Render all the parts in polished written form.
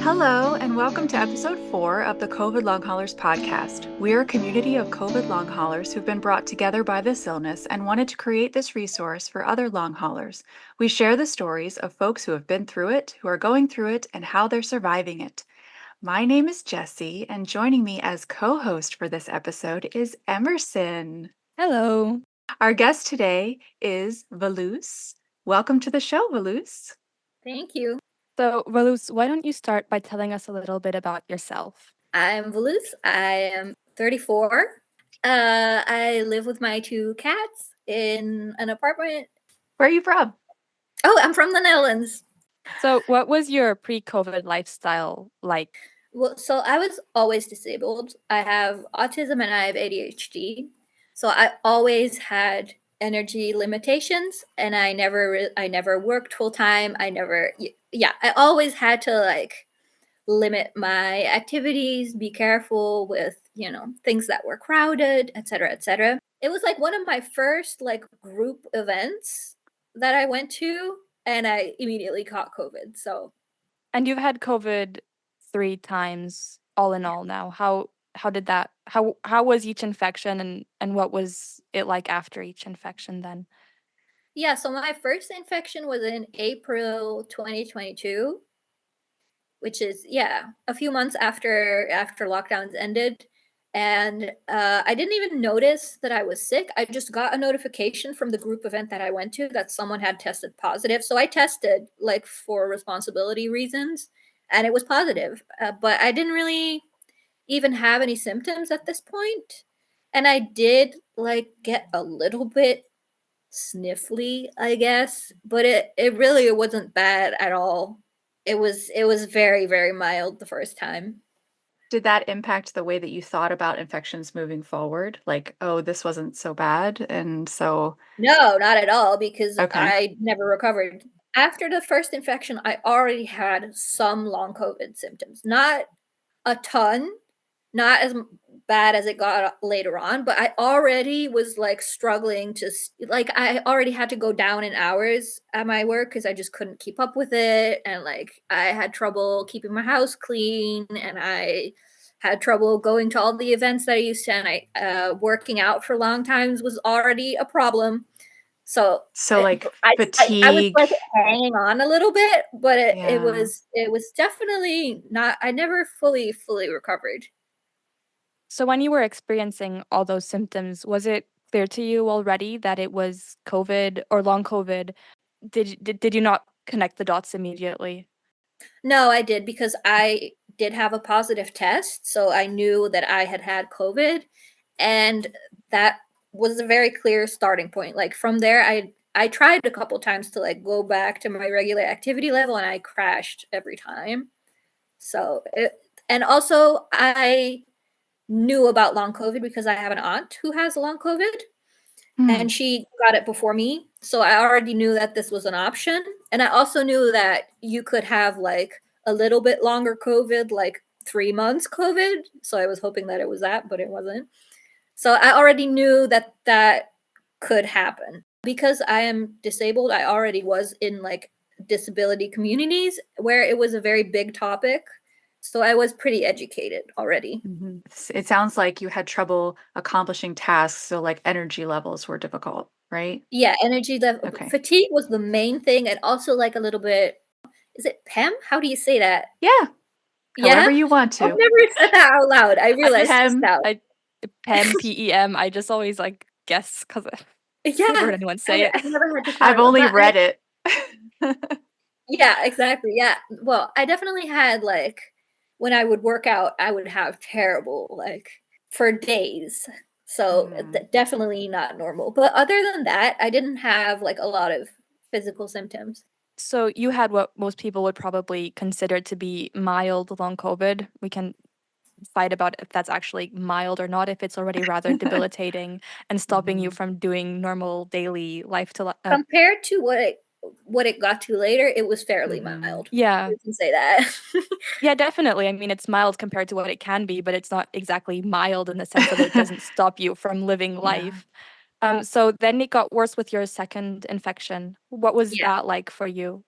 Hello, and welcome to episode 4 of the COVID Long Haulers podcast. We're a community of COVID long haulers who've been brought together by this illness and wanted to create this resource for other long haulers. We share the stories of folks who have been through it, who are going through it, and how they're surviving it. My name is Jessie, and joining me as co host for this episode is Emerson. Hello. Our guest today is Voleuse. Welcome to the show, Voleuse. Thank you. So, Voleuse, why don't you start by telling us a little bit about yourself? I'm Voleuse. I am 34. I live with my 2 cats in an apartment. Where are you from? Oh, I'm from the Netherlands. So, what was your pre-COVID lifestyle like? Well, so I was always disabled. I have autism and I have ADHD. So I always had energy limitations, and I never worked full time. I always had to limit my activities, be careful with, things that were crowded, etc., etc. It was like one of my first group events that I went to, and I immediately caught COVID. So, And you've had COVID 3 times all in all now. How did that how was each infection and what was it like after each infection then? yeah, so my first infection was in April 2022, which is a few months after lockdowns ended. And I didn't even notice that I was sick. I just got a notification from the group event that I went to that someone had tested positive. So I tested for responsibility reasons, and it was positive. But I didn't really even have any symptoms at this point. And I did get a little bit sniffly, I guess, but it really wasn't bad at all. It was very, very mild the first time. Did that impact the way that you thought about infections moving forward? Like, oh, this wasn't so bad. And so, No, not at all, because okay. I never recovered. After the first infection, I already had some long COVID symptoms. Not a ton, not as bad as it got later on, but I already was struggling to I already had to go down in hours at my work because I just couldn't keep up with it, and I had trouble keeping my house clean, and I had trouble going to all the events that I used to, and I working out for long times was already a problem. So So, like, I was fatigue. hanging on a little bit, but it Yeah. was definitely not. I never fully recovered. So, when you were experiencing all those symptoms, was it clear to you already that it was COVID or long COVID? Did you not connect the dots immediately? No, I did, because I did have a positive test, so I knew that I had COVID, and that was a very clear starting point. From there, I tried a couple times to go back to my regular activity level, and I crashed every time. So, and also I knew about long COVID because I have an aunt who has long COVID, Hmm. and she got it before me. So I already knew that this was an option. And I also knew that you could have a little bit longer COVID, 3 months COVID. So I was hoping that it was that, but it wasn't. So I already knew that that could happen. Because I am disabled, I already was in disability communities where it was a very big topic. So I was pretty educated already. It sounds like you had trouble accomplishing tasks, so like energy levels were difficult, right? Yeah, energy level Okay. fatigue was the main thing, and also a little bit. Is it PEM? How do you say that? Yeah. Yeah? However you want I've to. never said that out loud. I I realized just just now. I PEM, PEM, I just always, like, guess 'cause I've never Yeah, heard anyone say it. I've never had to try I've it, only but read it. yeah, exactly, yeah. Well, I definitely had, when I would work out, I would have terrible, for days. So, Hmm. definitely not normal, but other than that, I didn't have, a lot of physical symptoms. So you had what most people would probably consider to be mild long COVID. We can fight about if that's actually mild or not, if it's already rather debilitating and stopping you Mhm. from doing normal daily life to Compared to what it got to later, it was fairly Mhm. mild. yeah. We can say that. Yeah, definitely. I mean, it's mild compared to what it can be, but it's not exactly mild in the sense that it doesn't stop you from living Yeah. life. So then it got worse with your second infection. What was Yeah. that like for you?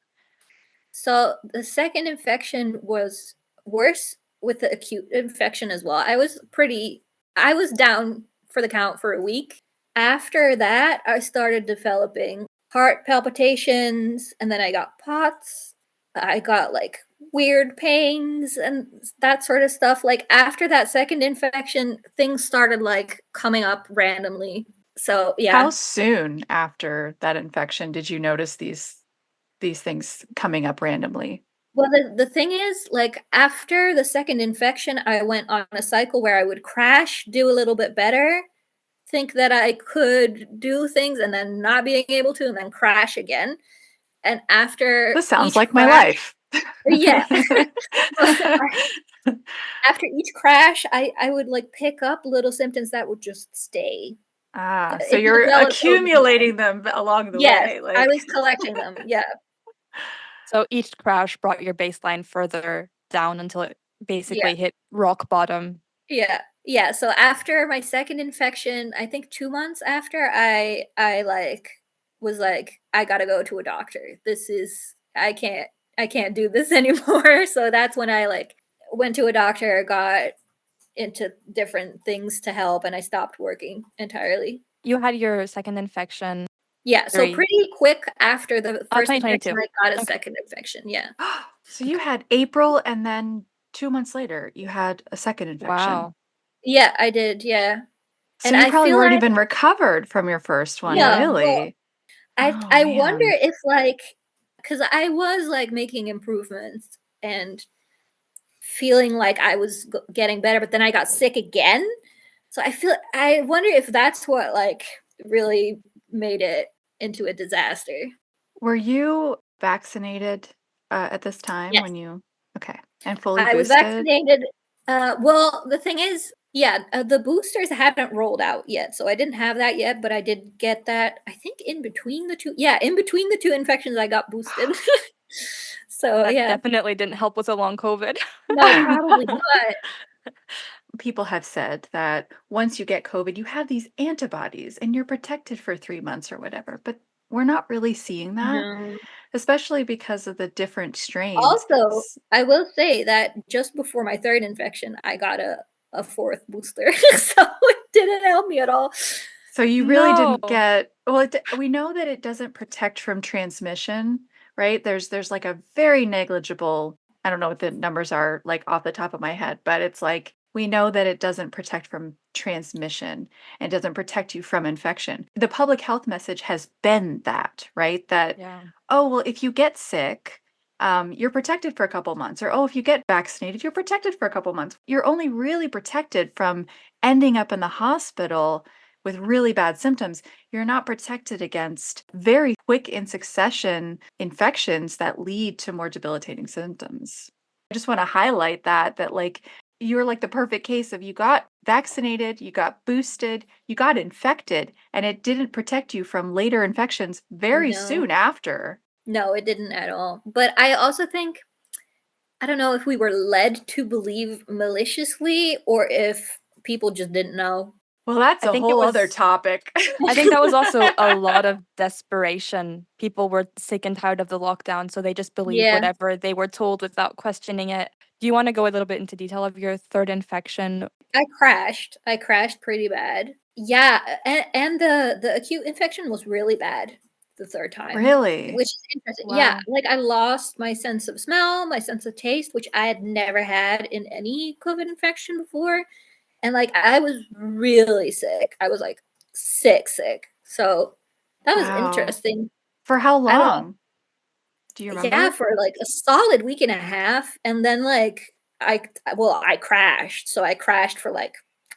So the second infection was worse with the acute infection as well. I was down for the count for a week. After that, I started developing heart palpitations, and then I got POTS. I got like weird pains and that sort of stuff. Like after that second infection, things started like coming up randomly. So How yeah. soon after that infection did you notice these things coming up randomly? Well, the thing is, like after the second infection, I went on a cycle where I would crash, do a little bit better, think that I could do things, and then not being able to, and then crash again. And after This sounds each like my crash, life. yeah, after each crash, I would like pick up little symptoms that would just stay. So It you're developed over time. accumulating them along the Yes, way, I like was collecting them. Yeah, So each crash brought your baseline further down until it yeah. basically hit rock bottom. Yeah. Yeah, so after my second infection, I think 2 months after, I, like, was like, "I gotta go to a doctor. This is I can't do this anymore." So that's when I, like, went to a doctor, got into different things to help, and I stopped working entirely. You had your second infection Yeah, so 3 pretty quick after the first infection, 2022. I got a Okay. second infection, yeah. so you had April and then 2 months later you had a second infection. Wow. Yeah, I did, yeah. So And you I probably feel weren't like even recovered from your first one, yeah, well really? Oh, I wonder man. if, like, because I was, like, making improvements and feeling like I was getting better, but then I got sick again. So I wonder if that's what, like, really made it into a disaster. Were you vaccinated, at this time Yes, when you okay, and fully I was boosted? vaccinated. Well, the thing is, yeah, the boosters haven't rolled out yet, so I didn't have that yet, but I did get that. I think in between the two, yeah, in between the two infections, I got boosted. So That yeah, definitely didn't help with the long COVID. no, probably not. People have said that once you get COVID, you have these antibodies and you're protected for 3 months or whatever, but we're not really seeing that, No. especially because of the different strains. Also, I will say that just before my third infection, I got a fourth booster, so it didn't help me at all. So you really No. didn't get well, we know that it doesn't protect from transmission, right? There's like a very negligible, I don't know what the numbers are like off the top of my head, but it's like we know that it doesn't protect from transmission and doesn't protect you from infection. The public health message has been that, right? That, Yeah. oh, well, if you get sick, you're protected for a couple months, or oh, if you get vaccinated, you're protected for a couple months. You're only really protected from ending up in the hospital with really bad symptoms. You're not protected against very quick in succession infections that lead to more debilitating symptoms. I just want to highlight that like you're like the perfect case of you got vaccinated, you got boosted, you got infected, and it didn't protect you from later infections very No. soon after. No, it didn't at all. But I also think I don't know if we were led to believe maliciously or if people just didn't know. Well, that's I a think it whole other was topic. I think that was also a lot of desperation. People were sick and tired of the lockdown, so they just believed Yeah, whatever they were told without questioning it. Do you wanna go a little bit into detail of your 3rd infection? I crashed. I crashed pretty bad. Yeah, and the acute infection was really bad the third time, Really? which is interesting. Yeah, Wow. like I lost my sense of smell, my sense of taste, which I had never had in any COVID infection before. And like I was really sick. I was like sick, sick. So that was Wow. interesting. For how I don't know. long? Do you Yeah, remember? for like a solid week and a half. And then like I crashed. So I crashed for like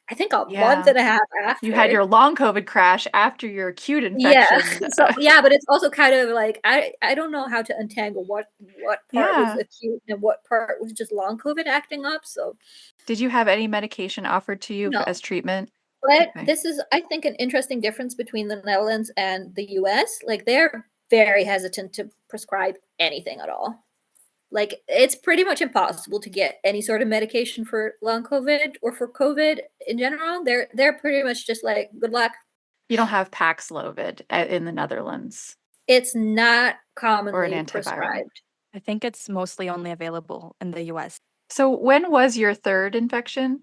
I think a month Yeah. and a half You had after. your long COVID crash after your acute Yeah. infection. So yeah, but it's also kind of like I don't know how to untangle what part was Yeah. acute and what part was just long COVID acting up. So Did you have any medication offered to you no. as treatment? But Okay. this is, I think, an interesting difference between the Netherlands and the US. Like, they're very hesitant to prescribe anything at all. Like, it's pretty much impossible to get any sort of medication for long COVID or for COVID in general. They're pretty much just like, good luck. You don't have Paxlovid in the Netherlands It's not or an commonly antiviral. prescribed. I think it's mostly only available in the US. So when was your third infection?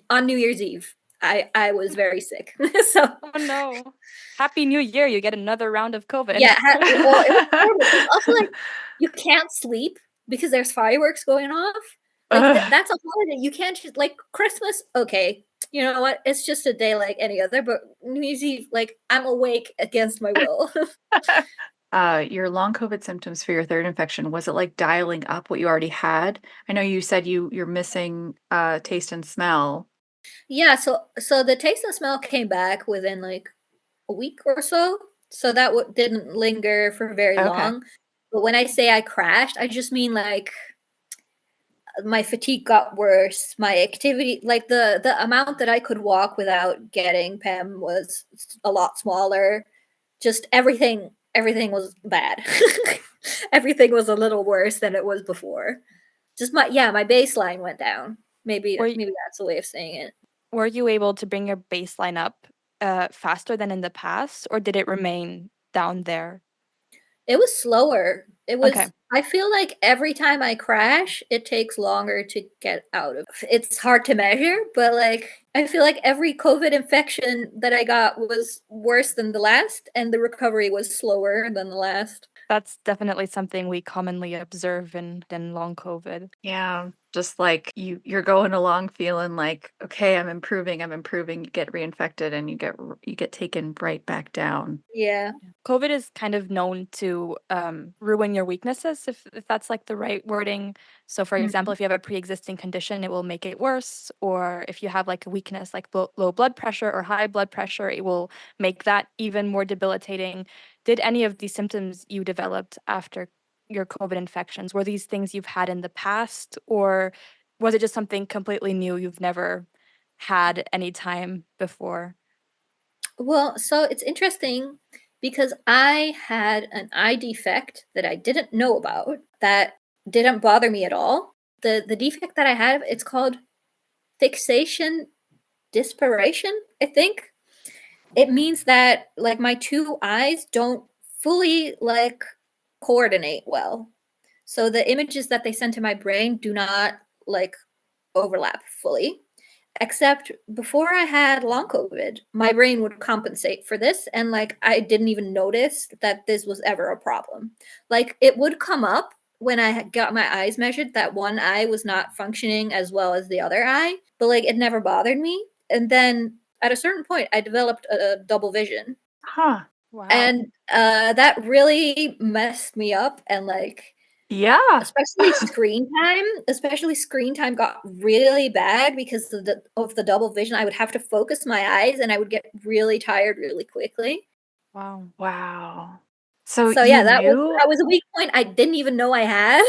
On New Year's Eve, I was very sick. So Oh no. Happy New Year, you get another round of COVID. yeah, well, it was horrible because also, like, you can't sleep because there's fireworks going off. Like, Ugh. that's a holiday, you can't just like, Christmas, okay, you know what? It's just a day like any other, but New Year's Eve, like, I'm awake against my will. Your long COVID symptoms for your third infection, was it like dialing up what you already had? I know you said you're missing taste and smell. Yeah, so the taste and smell came back within, like, a week or so, so that didn't linger for very Okay. long, but when I say I crashed, I just mean, like, my fatigue got worse, my activity like, the amount that I could walk without getting PEM was a lot smaller, just everything was bad. Everything was a little worse than it was before. Just my baseline went down. Were y Maybe that's a way of saying it. were you able to bring your baseline up, faster than in the past, or did it remain down there? It was slower. Okay. I feel like every time I crash, it takes longer to get out of. It's hard to measure, but, like, I feel like every COVID infection that I got was worse than the last, and the recovery was slower than the last. That's definitely something we commonly observe in long COVID. Yeah, just like you're going along feeling like, okay, I'm improving, you get reinfected and you get taken right back down. Yeah. Yeah. COVID is kind of known to ruin your weaknesses, if that's like the right wording. So, for example, Mhm. if you have a pre-existing condition, it will make it worse. Or if you have like a weakness like low blood pressure or high blood pressure, it will make that even more debilitating. Did any of these symptoms you developed after your COVID infections, were these things you've had in the past, or was it just something completely new you've never had any time before? Well, so it's interesting because I had an eye defect that I didn't know about that didn't bother me at all. The defect that I have, it's called fixation disparation, I think. It means that, like, my 2 eyes don't fully, like, coordinate well. So the images that they send to my brain do not, like, overlap fully. Except before I had long COVID, my brain would compensate for this, and, like, I didn't even notice that this was ever a problem. Like, it would come up when I had got my eyes measured that one eye was not functioning as well as the other eye, but, like, it never bothered me, and then at a certain point, I developed a double vision, Huh. Wow. and, that really messed me up and, like, Yeah. especially screen time got really bad because of the double vision. I would have to focus my eyes, and I would get really tired really quickly. Wow. Wow. So So, you yeah, knew that was a weak point I didn't even know I had.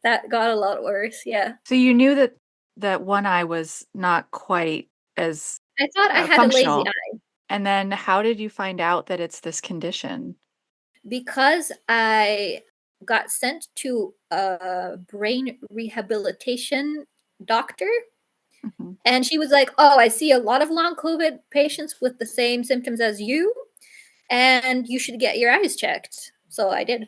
That got a lot worse, yeah. so you knew that that one eye was not quite as I thought I had a lazy functional. eye And then how did you find out that it's this condition? because I got sent to a brain rehabilitation doctor, Mhm. and she was like, "Oh, I see a lot of long COVID patients with the same symptoms as you. And you should get your eyes checked." So I did.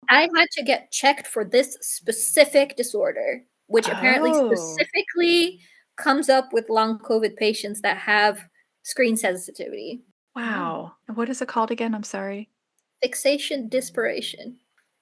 I had to get checked for this specific disorder, which apparently Oh, specifically comes up with long COVID patients that have screen sensitivity. Oh. wow. And what is it called again? I'm sorry. Fixation disparation.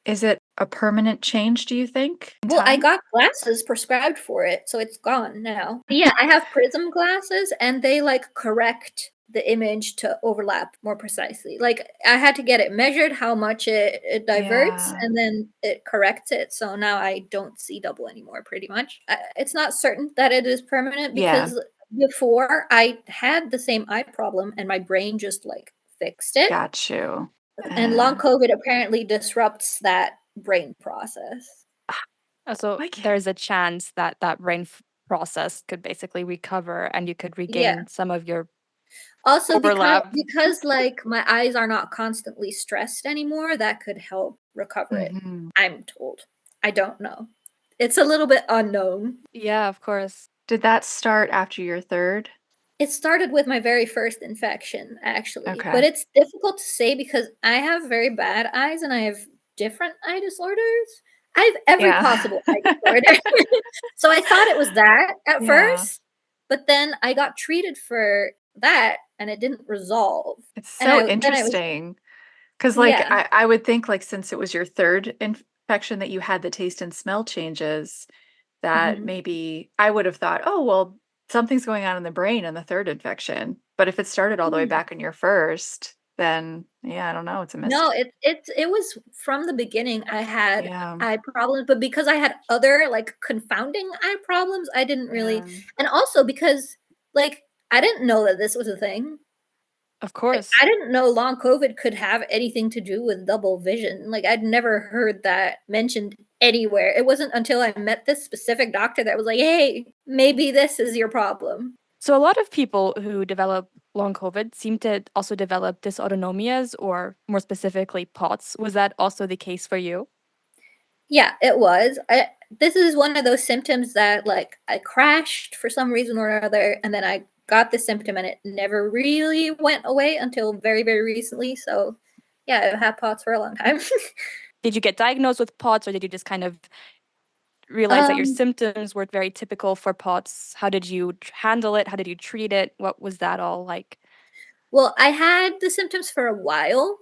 Is it a permanent change, do you think, in Well, I time? got glasses prescribed for it, so it's gone now. Yeah, I have prism glasses and they like correct the image to overlap more precisely. Like I had to get it measured how much it diverts Yeah. and then it corrects it. So now I don't see double anymore pretty much. It's not certain that it is permanent Yeah. because before I had the same eye problem and my brain just like fixed it. Got you. And long Uh, COVID apparently disrupts that brain process. So why can't there's a chance that that process could basically recover and you could Yeah. regain some of your Also overlap. like, my eyes are not constantly stressed anymore, that could help recover it, Mhm. I'm told. I don't know. It's a little bit unknown. Yeah, of course. Did that start after your 3rd? It started with my very first infection, actually, but Okay. it's difficult to say because I have very bad eyes and I have different eye disorders. I have every Yeah. possible eye disorder. So I thought it was that at Yeah. first, but then I got treated for that and it didn't resolve. It's And so then I was interesting. 'Cause, like, yeah. I would think, like, since it was your 3rd infection that you had the taste and smell changes, that Mhm. maybe I would have thought, "Oh, well, something's going on in the brain in the 3rd infection." But if it started all the way Mm. back in your 1st, then, yeah, I don't know, it's a No, mystery. it was from the beginning I had Yeah, eye problems, but because I had other, like, confounding eye problems, I didn't really, yeah. and also because, like, I didn't know that this was a thing. Of Like, course. I didn't know long COVID could have anything to do with double vision. Like, I'd never heard that mentioned anywhere. It wasn't until I met this specific doctor that was like, "Hey, maybe this is your problem." So a lot of people who develop long COVID seem to also develop dysautonomias or more specifically POTS. Was that also the case for you? Yeah, it was. This is one of those symptoms that, like, I crashed for some reason or other, and then I got the symptom, and it never really went away until very, very recently. So, yeah, I've had POTS for a long time. Did you get diagnosed with POTS or did you just kind of realize that your um, symptoms were very typical for POTS? How did you handle it? How did you treat it? What was that all like? well, I had the symptoms for a while.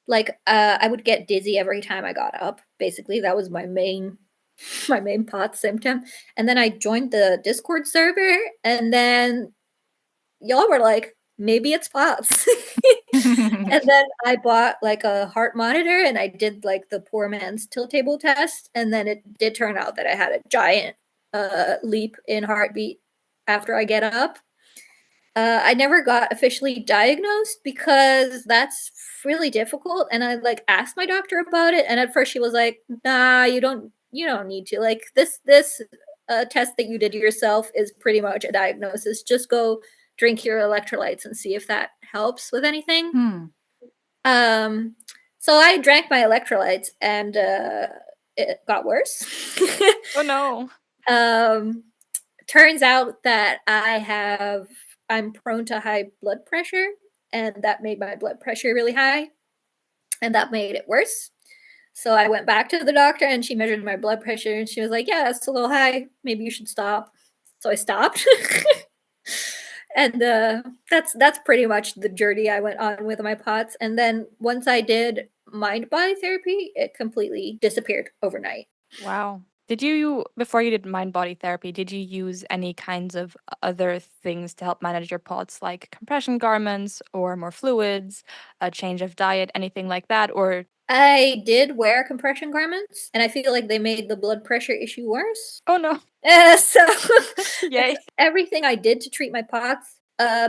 Like, I would get dizzy every time I got up. Basically, that was my main my main POTS symptom. And then I joined the Discord server, and then y'all were like, "Maybe it's POTS." And then I bought, like, a heart monitor, and I did, like, the poor man's tilt table test, and then it did turn out that I had a giant, leap in heartbeat after I get up. I never got officially diagnosed because that's really difficult, and I, like, asked my doctor about it, and at first she was like, "Nah, you don't need to, like, this test that you did yourself is pretty much a diagnosis. Just go drink your electrolytes and see if that helps with anything." Hmm. Um, so I drank my electrolytes and, it got worse. Oh no. Um, turns out that I'm prone to high blood pressure, and that made my blood pressure really high, and that made it worse. So I went back to the doctor and she measured my blood pressure and she was like, "Yeah, it's a little high. Maybe you should stop." So I stopped. And that's pretty much the journey I went on with my POTS. And then once I did mind body therapy, it completely disappeared overnight. Wow. Did you, before you did mind body therapy, did you use any kinds of other things to help manage your POTS, like compression garments or more fluids, a change of diet, anything like that? Or, I did wear compression garments, and I feel like they made the blood pressure issue worse. oh no, So yay. everything I did to treat my POTS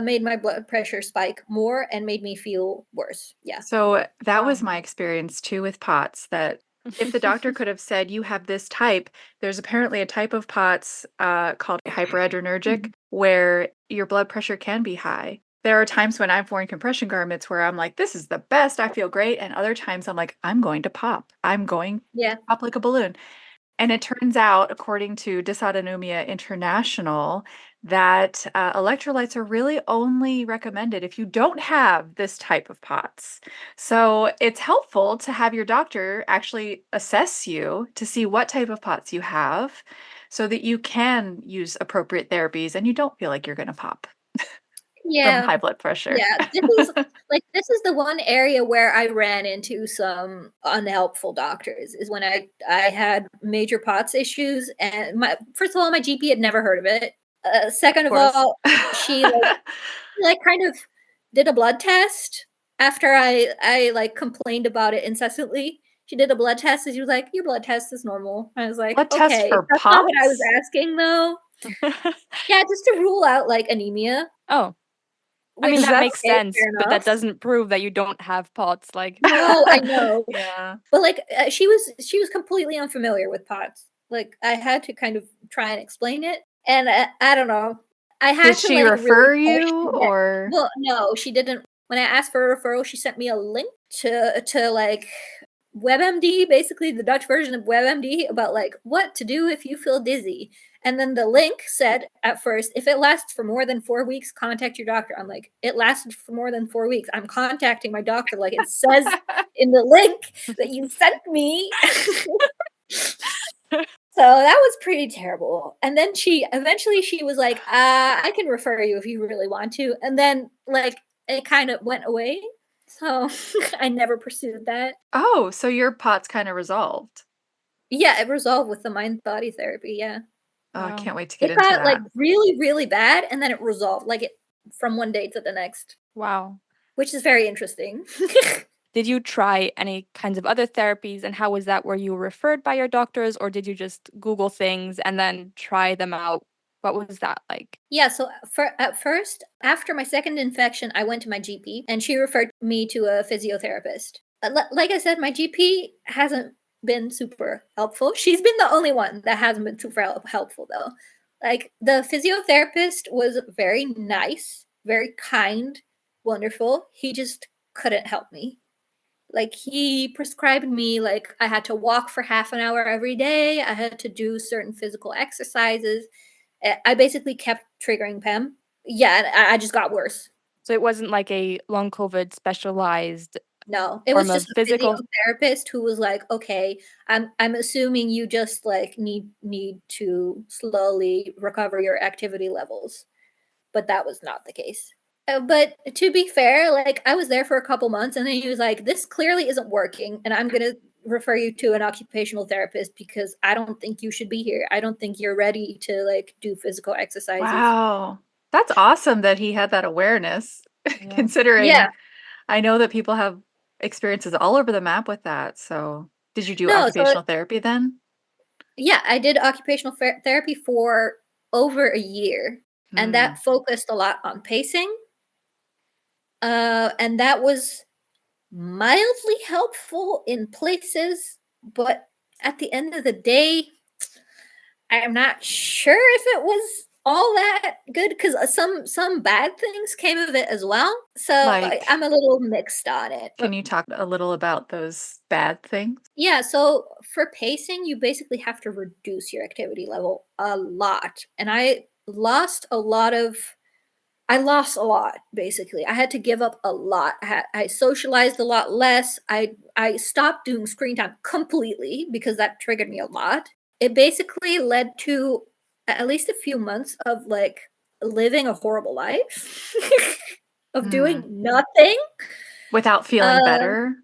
made my blood pressure spike more and made me feel worse. Yeah. So, that was Wow. my experience too with POTS, that if the doctor could have said, "You have this type," there's apparently a type of POTS, called hyperadrenergic, Mhm. where your blood pressure can be high. There are times when I've worn compression garments where I'm like, "This is the best, I feel great," and other times I'm like, "I'm going to pop. I'm going to Yeah. pop like a balloon." And it turns out, according to Dysautonomia International, that electrolytes are really only recommended if you don't have this type of POTS. So it's helpful to have your doctor actually assess you to see what type of POTS you have so that you can use appropriate therapies and you don't feel like you're going to pop from Yeah. high blood pressure. Yeah. This is the one area where I ran into some unhelpful doctors is when I had major POTS issues and my first of all, my GP had never heard of it. Second Of of course. all, she like kind of did a blood test after I like complained about it incessantly. She did a blood test and she was like, "Your blood test is normal." I was like, Blood test "Okay, for that's not what I was POTS? asking though." Yeah, just to rule out like anemia, Oh, I mean, which that That's makes okay, sense, fair but that enough. doesn't prove that you don't have POTS. Like, No, I know, yeah. but like she was completely unfamiliar with POTS. Like I had to kind of try and explain it, and I don't know. I Did had to she like really refer push you to get. or Well, no, she didn't. When I asked for a referral, she sent me a link to like WebMD, basically the Dutch version of WebMD, about like what to do if you feel dizzy. And then the link said at first, if it lasts for more than 4 weeks, contact your doctor. I'm like, it lasted for more than 4 weeks. I'm contacting my doctor, like it says in the link that you sent me. So that was pretty terrible. And then eventually she was like, I can refer you if you really want to. And then like it kind of went away. So I never pursued that. Oh, so your POTS kind of resolved. Yeah, it resolved with the mind body therapy. Yeah. Oh, I Wow. can't wait to get It into got like that. really, really bad and then it resolved like it from one day to the next, Wow. which is very interesting. Did you try any kinds of other therapies, and how was that? Were you referred by your doctors, or did you just Google things and then try them out? What was that like? Yeah, so at first, after my second infection, I went to my GP and she referred me to a physiotherapist. Like I said, my GP hasn't been super helpful. She's been the only one that hasn't been super helpful, though. Like, the physiotherapist was very nice, very kind, wonderful. He just couldn't help me. Like, he prescribed me, like, I had to walk for half an hour every day, I had to do certain physical exercises. I basically kept triggering Pam. Yeah, and I just got worse. So it wasn't like a long COVID specialized No, it was form just of a physical. physiotherapist who was like, "Okay, I'm assuming you just like need to slowly recover your activity levels." But that was not the case. But to be fair, like I was there for a couple months and then he was like, "This clearly isn't working and I'm going to refer you to an occupational therapist because I don't think you should be here. I don't think you're ready to like do physical exercises." Wow. That's awesome that he had that awareness, Yeah. Yeah. considering I know that people have experiences all over the map with that. So, did you do No, so occupational therapy then? yeah, I did occupational therapy for over a year, and Hmm. that focused a lot on pacing. And that was mildly helpful in places, but at the end of the day, I'm not sure if it was all that good because some bad things came of it as well. So I'm Like, a little mixed on it. can But you talk a little about those bad things? yeah, so for pacing, you basically have to reduce your activity level a lot. And I lost a lot basically. I had to give up a lot. I socialized a lot less. I stopped doing screen time completely because that triggered me a lot. It basically led to at least a few months of like living a horrible life of doing Hmm. nothing. Without feeling Uh better?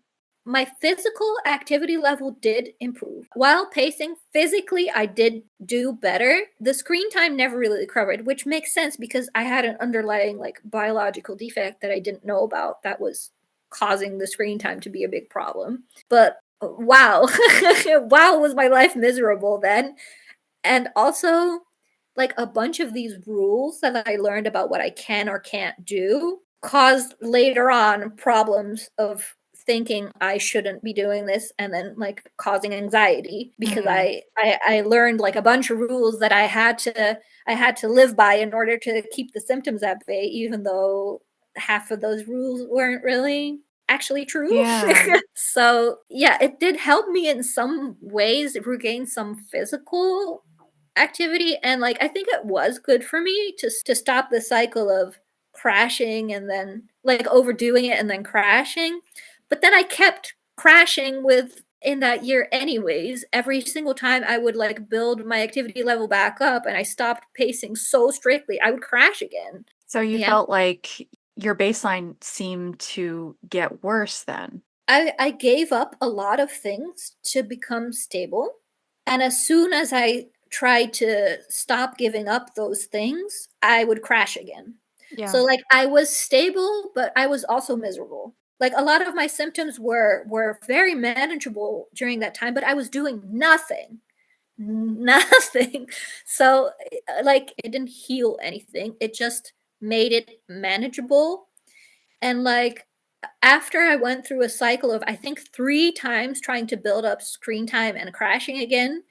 my physical activity level did improve. While pacing, physically, I did do better. The screen time never really recovered, which makes sense because I had an underlying like biological defect that I didn't know about that was causing the screen time to be a big problem. But wow, wow, was my life miserable then. And also, like a bunch of these rules that I learned about what I can or can't do caused later on problems of thinking I shouldn't be doing this and then like causing anxiety because Hmm. I learned like a bunch of rules that I had to live by in order to keep the symptoms at bay, even though half of those rules weren't really actually true. Yeah. So yeah, it did help me in some ways regain some physical activity, and like I think it was good for me to stop the cycle of crashing and then like overdoing it and then crashing. But then I kept crashing with in that year anyways. Every single time I would like build my activity level back up and I stopped pacing so strictly, I would crash again. So you Yeah. felt like your baseline seemed to get worse then? I gave up a lot of things to become stable. And as soon as I tried to stop giving up those things, I would crash again. Yeah. So like I was stable, but I was also miserable. Like a lot of my symptoms were very manageable during that time, but I was doing nothing. Nothing. So like it didn't heal anything. It just made it manageable and like after I went through a cycle of I think 3 times trying to build up screen time and crashing again,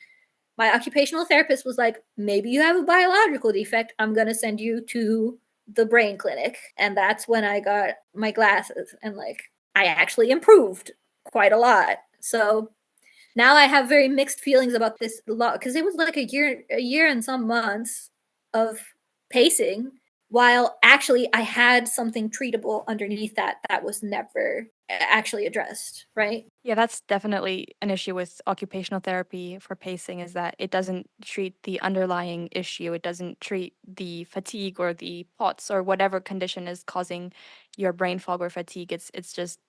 my occupational therapist was like, "Maybe you have a biological defect. I'm gonna send you to the brain clinic." And that's when I got my glasses and like I actually improved quite a lot. So now I have very mixed feelings about this law because it was like a year and some months of pacing while actually I had something treatable underneath that that was never actually addressed, right? Yeah, that's definitely an issue with occupational therapy for pacing is that it doesn't treat the underlying issue. It doesn't treat the fatigue or the POTS or whatever condition is causing your brain fog or fatigue. It's just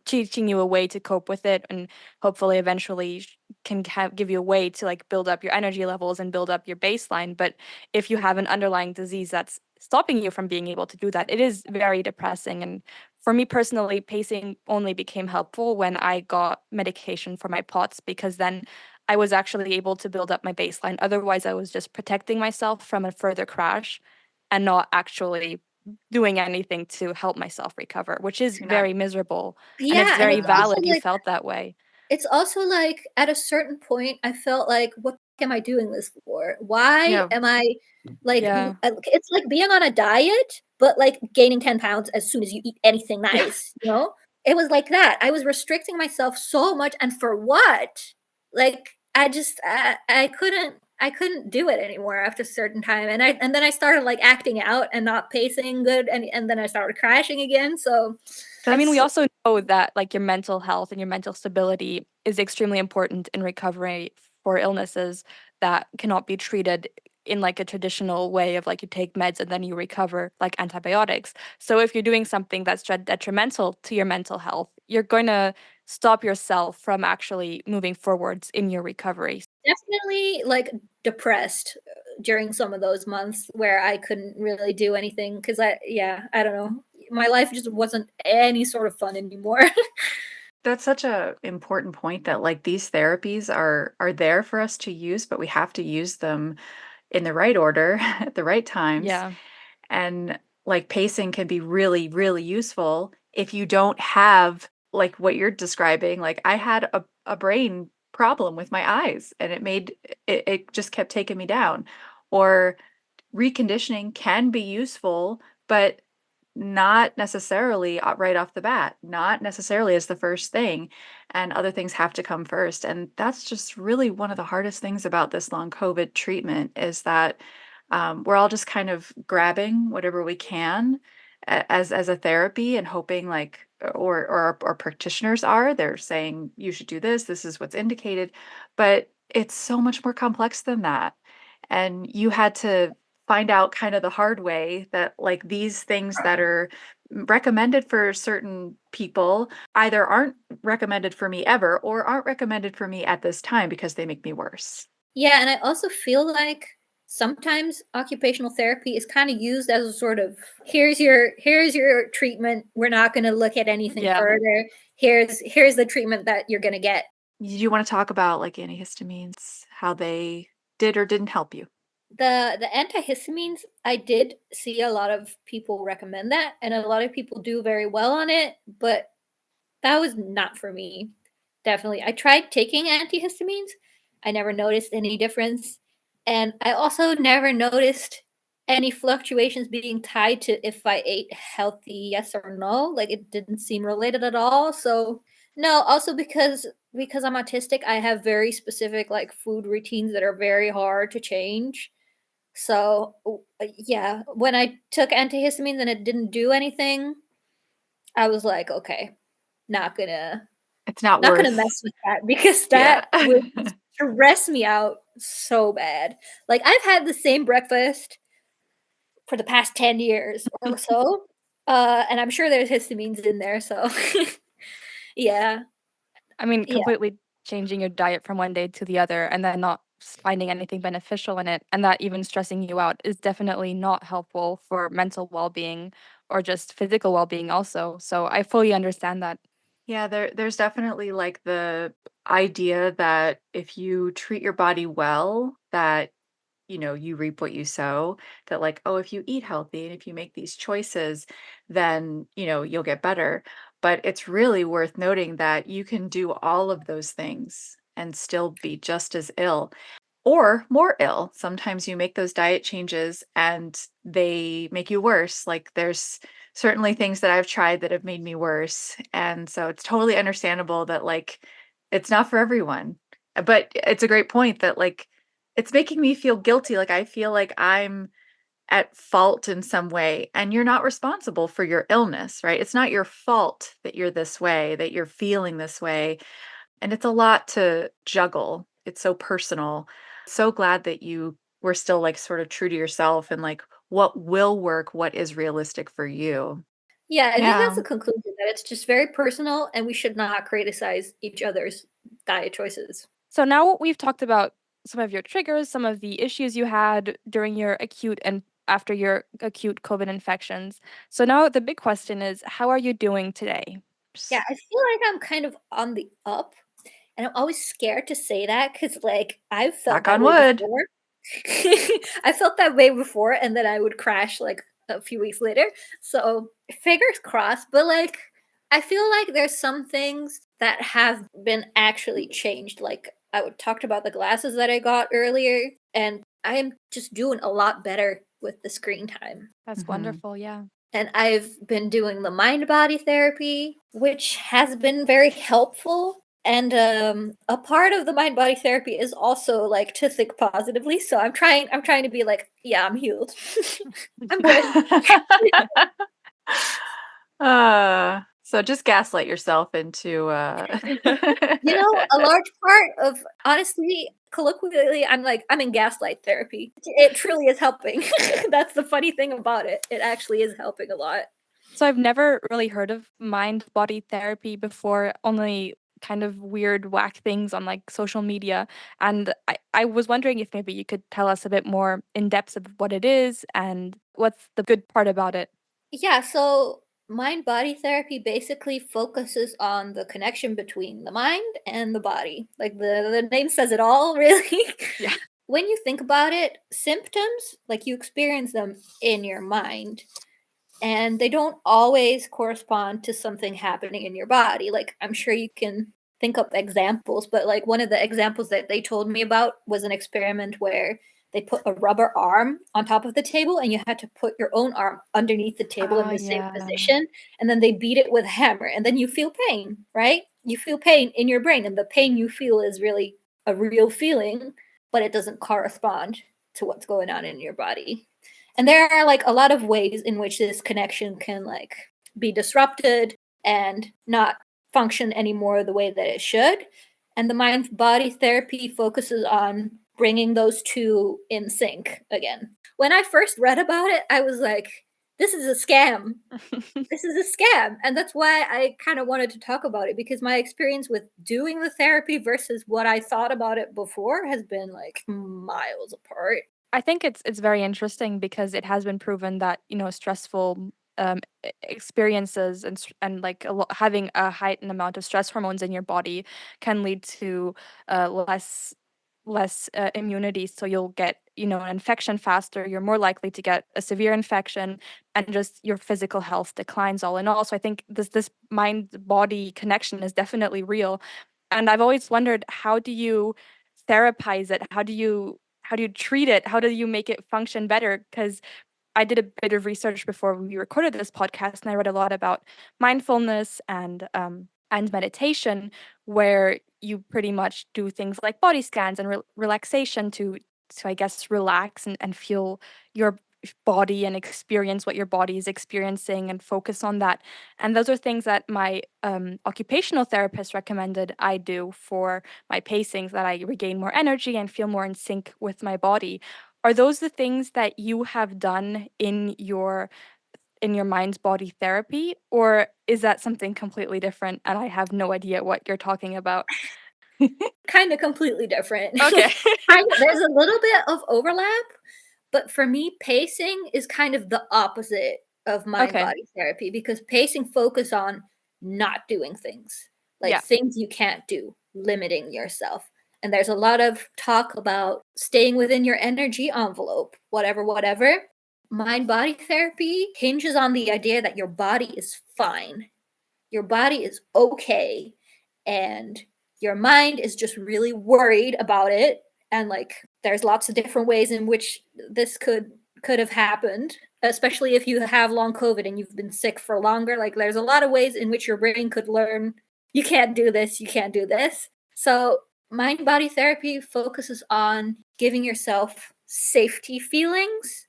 teaching you a way to cope with it and hopefully eventually can give you a way to like build up your energy levels and build up your baseline. But if you have an underlying disease that's stopping you from being able to do that, it is very depressing. And for me personally, pacing only became helpful when I got medication for my POTS because then I was actually able to build up my baseline. Otherwise, I was just protecting myself from a further crash and not actually doing anything to help myself recover, which is You're not. very miserable, and it's Yeah, and very it's also valid you like felt that way. at a certain point I felt like, "What am I doing this for? Why Yeah. am I like Yeah. it's like being on a diet, but, like, gaining 10 pounds as soon as you eat anything nice, you know? It was like that. I was restricting myself so much, and for what? Like, I couldn't do it anymore after a certain time, and then I started, like, acting out and not pacing good, and then I started crashing again, so I mean, we That's also know that, like, your mental health and your mental stability is extremely important in recovery for illnesses that cannot be treated in, like, a traditional way of, like, you take meds and then you recover, like antibiotics. So if you're doing something that's detrimental to your mental health, you're gonna stop yourself from actually moving forwards in your recovery. definitely, like, depressed, during some of those months where I couldn't really do anything because I don't know. My life just wasn't any sort of fun anymore. that's such a important point that like these therapies are there for us to use, but we have to use them in the right order at the right times. Yeah. And like pacing can be really, really useful if you don't have like what you're describing. Like I had a brain problem with my eyes and it just kept taking me down. Or reconditioning can be useful, but not necessarily right off the bat, not necessarily as the first thing, and other things have to come first. And that's just really one of the hardest things about this long COVID treatment is that we're all just kind of grabbing whatever we can as a therapy and hoping like or practitioners are they're saying you should do this, this is what's indicated, but it's so much more complex than that. And you had to find out kind of the hard way that like these things that are recommended for certain people either aren't recommended for me ever or aren't recommended for me at this time because they make me worse. Yeah, and I also feel like sometimes occupational therapy is kinda used as a sort of, here's your treatment, we're not gonna look at anything Yeah. further. Here's the treatment that you're gonna get." You want to talk about like antihistamines, how they did or didn't help you? The antihistamines, I did see a lot of people recommend that, and a lot of people do very well on it, but that was not for me. Definitely. I tried taking antihistamines. I never noticed any difference. And I also never noticed any fluctuations being tied to if I ate healthy, yes or no. Like it didn't seem related at all. So no, also because I'm autistic, I have very specific like food routines that are very hard to change. So yeah, when I took antihistamines and it didn't do anything, I was like, okay, not gonna It's not not gonna worth. mess with that because Yeah. that would stress me out so bad. Like, I've had the same breakfast for the past 10 years or so, and I'm sure there's histamines in there, so yeah, I mean, yeah. completely changing your diet from one day to the other and then not finding anything beneficial in it, and that even stressing you out is definitely not helpful for mental well-being or just physical well-being also. So I fully understand that. Yeah, there's definitely like the idea that if you treat your body well, that you reap what you sow, that like, oh, if you eat healthy and if you make these choices, then, you'll get better. But it's really worth noting that you can do all of those things and still be just as ill or more ill. Sometimes you make those diet changes and they make you worse. Like there's certainly things that I've tried that have made me worse. And so it's totally understandable that like it's not for everyone. But it's a great point that like it's making me feel guilty. Like I feel like I'm at fault in some way, and you're not responsible for your illness, right? It's not your fault that you're this way, that you're feeling this way. And it's a lot to juggle. It's so personal. So glad that you were still like sort of true to yourself and like what will work, what is realistic for you. Yeah, I think that's Yeah. the conclusion, that it's just very personal and we should not criticize each other's diet choices. So now we've talked about some of your triggers, some of the issues you had during your acute and after your acute COVID infections. So now the big question is, how are you doing today? Yeah, I feel like I'm kind of on the up, and I'm always scared to say that because, like, I've felt Knock that on way wood. before. I felt that way before, and then I would crash, like, a few weeks later. So, fingers crossed, but, like, I feel like there's some things that have been actually changed. Like, talked about the glasses that I got earlier, and I am just doing a lot better with the screen time. That's Mhm. wonderful. Yeah. And I've been doing the mind body therapy, which has been very helpful. And a part of the mind body therapy is also like to think positively. So I'm trying to be like, yeah, I'm healed. I'm good. So just gaslight yourself into You know, a large part of, honestly, colloquially, I'm like, I'm in gaslight therapy. It truly is helping. That's the funny thing about it. It actually is helping a lot. So I've never really heard of mind body therapy before, only kind of weird whack things on like social media. And I was wondering if maybe you could tell us a bit more in depth of what it is and what's the good part about it. Yeah, so mind body therapy basically focuses on the connection between the mind and the body. Like the name says it all, really. Yeah. When you think about it, symptoms, like you experience them in your mind, and they don't always correspond to something happening in your body. Like, I'm sure you can think of examples, but like one of the examples that they told me about was an experiment where they put a rubber arm on top of the table and you had to put your own arm underneath the table in Oh, the same yeah. position, and then they beat it with a hammer, and then you feel pain, right? You feel pain in your brain, and the pain you feel is really a real feeling, but it doesn't correspond to what's going on in your body. And there are like a lot of ways in which this connection can like be disrupted and not function anymore the way that it should. And the mind body therapy focuses on bringing those two in sync again. When I first read about it, I was like, this is a scam. This is a scam. And that's why I kind of wanted to talk about it, because my experience with doing the therapy versus what I thought about it before has been like miles apart. I think it's very interesting because it has been proven that, stressful experiences and having a heightened amount of stress hormones in your body can lead to less immunity. So you'll get, an infection faster. You're more likely to get a severe infection, and just your physical health declines all in all. So I think this mind body connection is definitely real. And I've always wondered, how do you therapize it? How do you treat it? How do you make it function better? Because I did a bit of research before we recorded this podcast, and I read a lot about mindfulness and meditation, where you pretty much do things like body scans and relaxation to I guess relax and feel your body and experience what your body is experiencing and focus on that. And those are things that my occupational therapist recommended I do for my pacings, that I regain more energy and feel more in sync with my body. Are those the things that you have done in your mind body therapy, or is that something completely different and I have no idea what you're talking about? Kind of completely different. Okay. There's a little bit of overlap, but for me, pacing is kind of the opposite of mind Okay. body therapy, because pacing focus on not doing things, like Yeah. things you can't do, limiting yourself. And there's a lot of talk about staying within your energy envelope, whatever, whatever. Mind body therapy hinges on the idea that your body is fine, your body is okay, and your mind is just really worried about it. And like there's lots of different ways in which this could have happened, especially if you have long COVID and you've been sick for longer. Like there's a lot of ways in which your brain could learn, you can't do this, you can't do this. So mind body therapy focuses on giving yourself safety feelings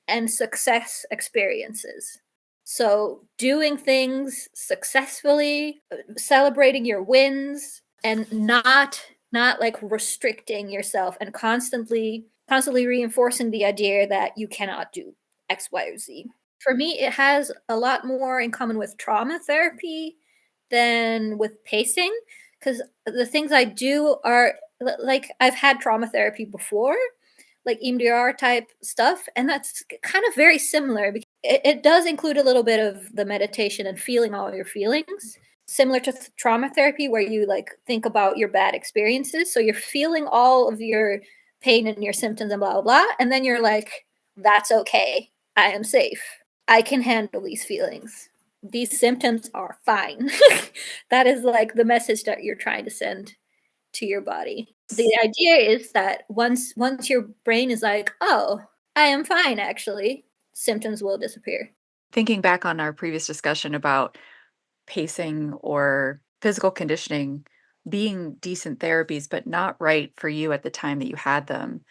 and success experiences. So, doing things successfully, celebrating your wins, and not like restricting yourself and constantly reinforcing the idea that you cannot do X, Y, or Z. For me, it has a lot more in common with trauma therapy than with pacing, because the things I do are like I've had trauma therapy before, like EMDR type stuff, and that's kind of very similar. It does include a little bit of the meditation and feeling all your feelings, similar to trauma therapy, where you like think about your bad experiences. So you're feeling all of your pain and your symptoms and blah blah blah, and then you're like, "That's okay. I am safe. I can handle these feelings. These symptoms are fine." That is like the message that you're trying to send to your body. The idea is that once your brain is like, "Oh, I am fine actually," symptoms will disappear. Thinking back on our previous discussion about pacing or physical conditioning being decent therapies, but not right for you at the time that you had them.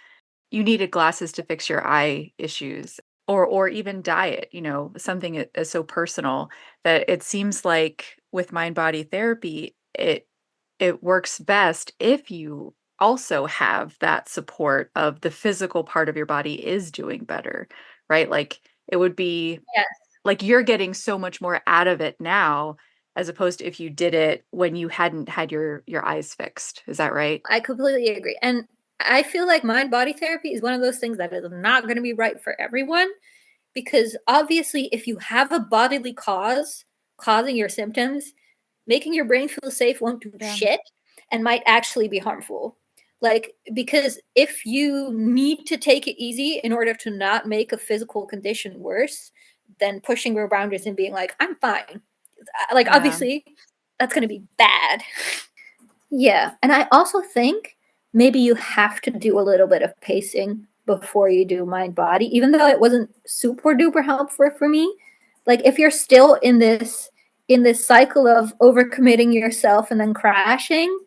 You needed glasses to fix your eye issues or even diet, something as so personal that it seems like with mind body therapy, it works best if you also have that support of the physical part of your body is doing better, right? Like it would be Yes, like you're getting so much more out of it now as opposed to if you did it when you hadn't had your eyes fixed. Is that right? I completely agree. And I feel like mind body therapy is one of those things that is not going to be right for everyone, because obviously if you have a bodily cause causing your symptoms, making your brain feel safe won't do Yeah. shit and might actually be harmful. Like, because if you need to take it easy in order to not make a physical condition worse, then pushing your boundaries and being like, "I'm fine." Like, Yeah. obviously, that's going to be bad. Yeah, and I also think maybe you have to do a little bit of pacing before you do mind body, even though it wasn't super duper helpful for me. Like if you're still in this cycle of overcommitting yourself and then crashing,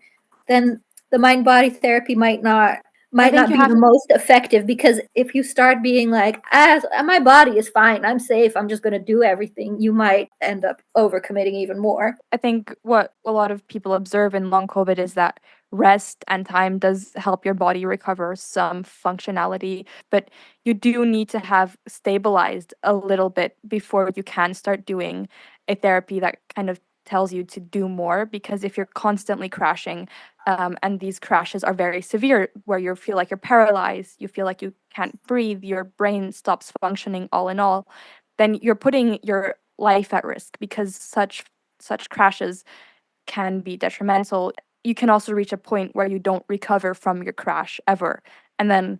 then the mind body therapy might not I might think not you be the have most effective, because if you start being like, as my body is fine, I'm safe, I'm just going to do everything, you might end up overcommitting even more. I think what a lot of people observe in long COVID is that rest and time does help your body recover some functionality, but you do need to have stabilized a little bit before you can start doing a therapy that kind of tells you to do more. Because if you're constantly crashing, and these crashes are very severe, where you feel like you're paralyzed, you feel like you can't breathe, your brain stops functioning all in all, then you're putting your life at risk, because such crashes can be detrimental. You can also reach a point where you don't recover from your crash ever. And then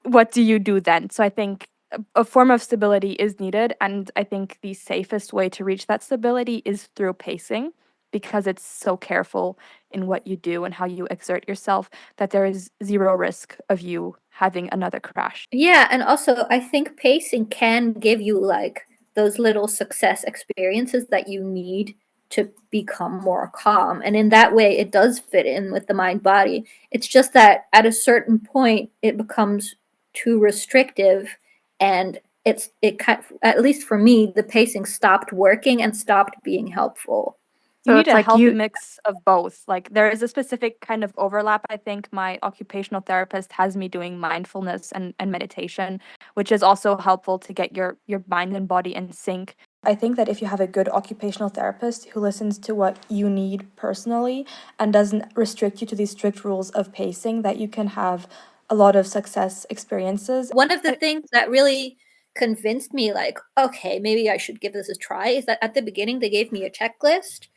what do you do then? So I think a form of stability is needed. And I think the safest way to reach that stability is through pacing, because it's so careful in what you do and how you exert yourself that there is zero risk of you having another crash. Yeah, and also I think pacing can give you like those little success experiences that you need to become more calm. And in that way it does fit in with the mind body. It's just that at a certain point it becomes too restrictive, and at least for me the pacing stopped working and stopped being helpful. You So need it's a like healthy you mix of both. Like there is a specific kind of overlap. I think my occupational therapist has me doing mindfulness and meditation, which is also helpful to get your mind and body in sync. I think that if you have a good occupational therapist who listens to what you need personally and doesn't restrict you to these strict rules of pacing, that you can have a lot of success experiences. One of the things that really convinced me, like, okay, maybe I should give this a try, is that at the beginning they gave me a checklist.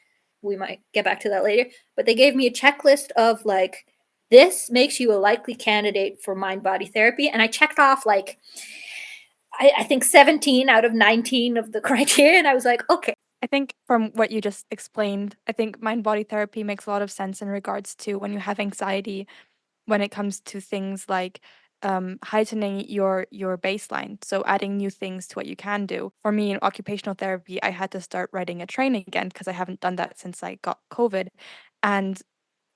We might get back to that later, but they gave me a checklist of like, this makes you a likely candidate for mind body therapy. And I checked off like, I think 17 out of 19 of the criteria. And I was like, okay. I think from what you just explained, I think mind body therapy makes a lot of sense in regards to when you have anxiety, when it comes to things like heightening your baseline, so adding new things to what you can do. For me in occupational therapy, I had to start writing a training again because I haven't done that since I got COVID, and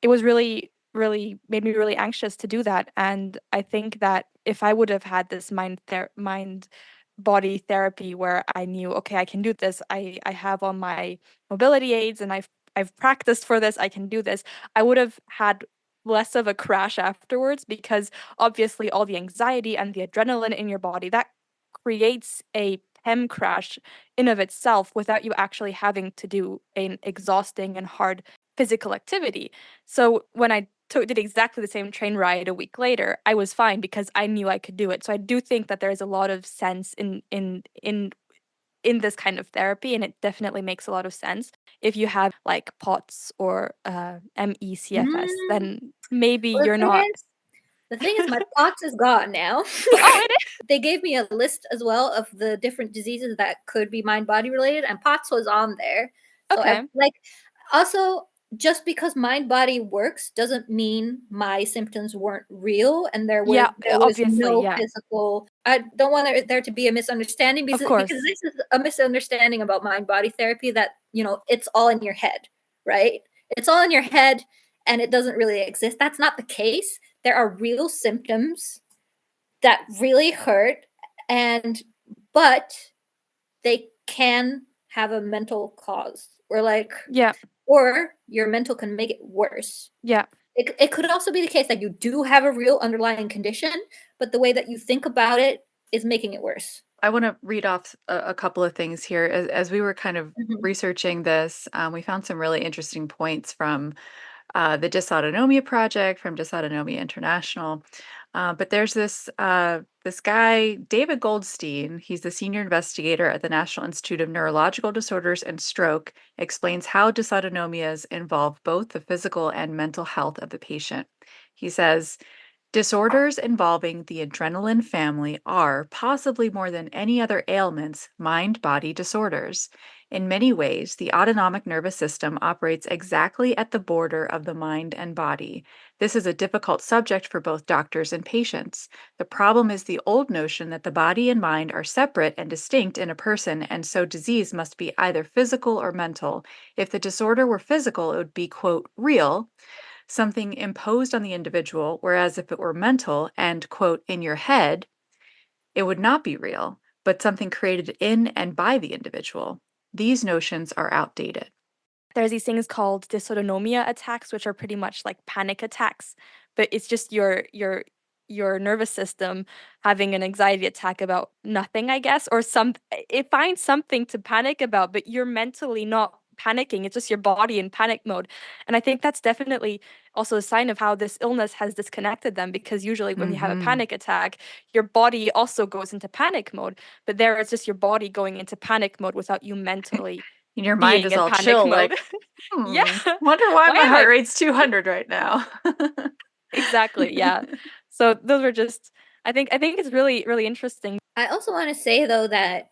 it was really made me really anxious to do that. And I think that if I would have had this mind body therapy where I knew, okay, I can do this. I have all my mobility aids and I've practiced for this. I can do this. I would have had less of a crash afterwards because obviously all the anxiety and the adrenaline in your body that creates a PEM crash in of itself without you actually having to do an exhausting and hard physical activity. So when I did exactly the same train ride a week later, I was fine because I knew I could do it. So I do think that there's a lot of sense in this kind of therapy, and it definitely makes a lot of sense. If you have like POTS or MECFS, Mm, then maybe well, you're not. the thing is, my POTS is gone now. Oh, it is. They gave me a list as well of the different diseases that could be mind body related, and POTS was on there. So Okay. also, just because mind body works doesn't mean my symptoms weren't real and Yeah, there was obviously, no yeah. physical. I don't want there to be a misunderstanding Of because course. this is a misunderstanding about mind body therapy, that it's all in your head, right? It's all in your head and it doesn't really exist. That's not the case. There are real symptoms that really hurt, and but they can have a mental cause, Yeah. or your mental can make it worse. Yeah. It could also be the case that you do have a real underlying condition, but the way that you think about it is making it worse. I want to read off a couple of things here. As we were kind of Mhm. researching this, we found some really interesting points from the Dysautonomia Project, from Dysautonomia International. But there's this guy, David Goldstein. He's the senior investigator at the National Institute of Neurological Disorders and Stroke. Explains how dysautonomias involve both the physical and mental health of the patient. He says, disorders involving the adrenaline family are, possibly more than any other ailments, mind body disorders. In many ways, the autonomic nervous system operates exactly at the border of the mind and body. This is a difficult subject for both doctors and patients. The problem is the old notion that the body and mind are separate and distinct in a person, and so disease must be either physical or mental. If the disorder were physical, it would be, quote, real, something imposed on the individual, whereas if it were mental and, quote, in your head, it would not be real, but something created in and by the individual. These notions are outdated. There's these things called dysautonomia attacks, which are pretty much like panic attacks, but it's just your nervous system having an anxiety attack about nothing, I guess, or it finds something to panic about, but you're mentally not panicking. It's just your body in panic mode. And I think that's definitely also a sign of how this illness has disconnected them, because usually when you have a Hmm. panic attack, your body also goes into panic mode, but there it's just your body going into panic mode without you mentally And your mind being is in all panic chill, mode. like, Yeah. wonder why Why my am heart I rate's 200 right now. exactly, yeah. So those were just I think it's really, really interesting. I also want to say though that